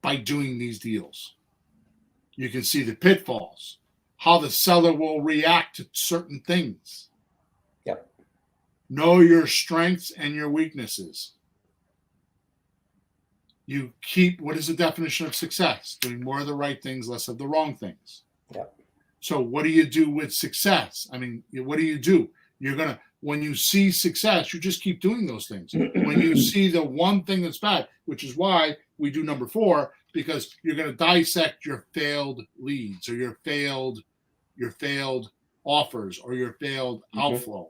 by doing these deals. You can see the pitfalls, how the seller will react to certain things. Yep. Know your strengths and your weaknesses. You keep, what is the definition of success? Doing more of the right things, less of the wrong things. Yep. So what do you do with success? I mean, what do? You're going to, when you see success, you just keep doing those things. When you see the one thing that's bad, which is why we do number 4, because you're going to dissect your failed leads or your failed offers or your failed outflow.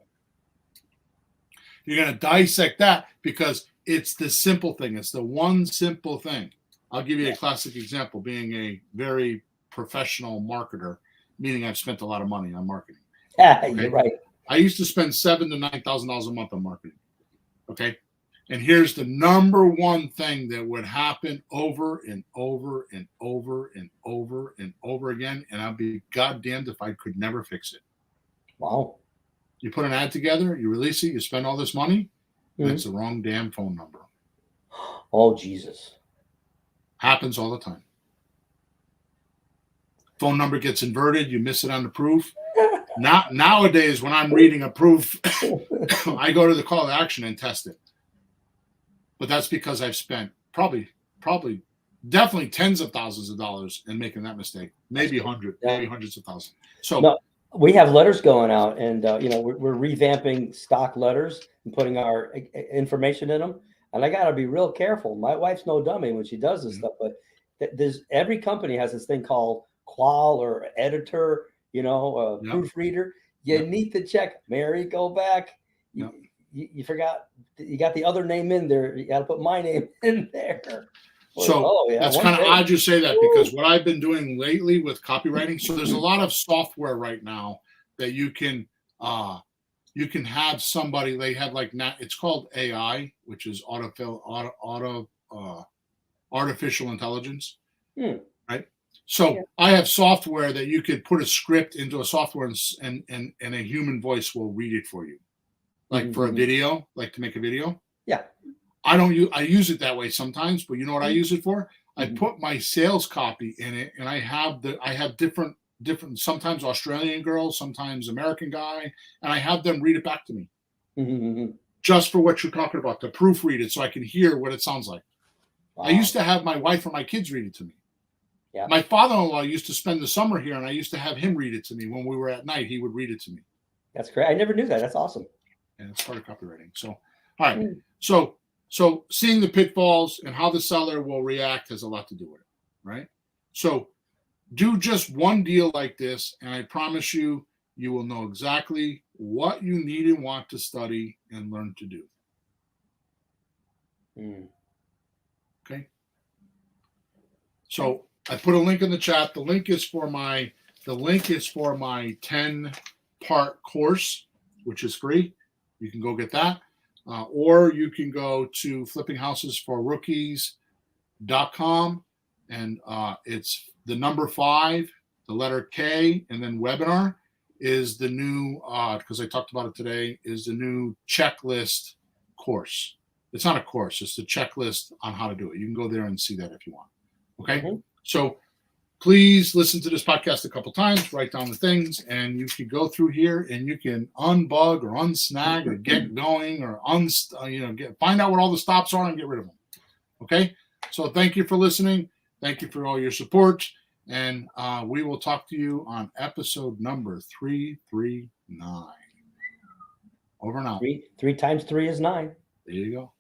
You're going to dissect that because it's the simple thing. It's the one simple thing. I'll give you a classic example, being a very professional marketer, meaning I've spent a lot of money on marketing. Okay? You're right. I used to spend $7,000 to $9,000 a month on marketing. Okay. And here's the number one thing that would happen over and over and over and over and over again. And I'd be goddamned if I could never fix it. Wow. You put an ad together, you release it, you spend all this money, and it's the wrong damn phone number. Oh, Jesus. Happens all the time. Phone number gets inverted, you miss it on the proof. Nowadays, when I'm reading a proof, I go to the call to action and test it. But that's because I've spent probably definitely tens of thousands of dollars in making that mistake. Maybe maybe hundreds of thousands. So no, we have letters going out, and we're revamping stock letters and putting our information in them. And I got to be real careful. My wife's no dummy when she does this stuff, but there's every company has this thing called qual or editor, proofreader. You need to check. Mary, go back. You forgot. You got the other name in there. You got to put my name in there. So that's kind of odd you say that, because what I've been doing lately with copywriting, so there's a lot of software right now that you can have somebody, they have it's called AI, which is artificial intelligence, right? So I have software that you could put a script into a software and a human voice will read it for you. Like for a video, like to make a video. Yeah. I use it that way sometimes, but you know what I use it for? I put my sales copy in it, and I have different, sometimes Australian girls, sometimes American guy, and I have them read it back to me. Just for what you're talking about, to proofread it so I can hear what it sounds like. Wow. I used to have my wife or my kids read it to me. Yeah. My father-in-law used to spend the summer here, and I used to have him read it to me. When we were at night, he would read it to me. That's great. I never knew that. That's awesome. And it's part of copywriting. So, all right. So seeing the pitfalls and how the seller will react has a lot to do with it, right? So do just one deal like this, and I promise you, you will know exactly what you need and want to study and learn to do. Okay. So I put a link in the chat. The link is for my 10-part course, which is free. You can go get that. Or you can go to flippinghousesforrookies.com, and it's the number 5, the letter K, and then webinar is the new, because I talked about it today, is the new checklist course. It's not a course, it's the checklist on how to do it. You can go there and see that if you want. Okay? So please listen to this podcast a couple times, write down the things, and you can go through here and you can unbug or unsnag or get going or find out what all the stops are and get rid of them. Okay? So thank you for listening. Thank you for all your support. And we will talk to you on episode number 339. Over and out. 3 times 3 is 9. There you go.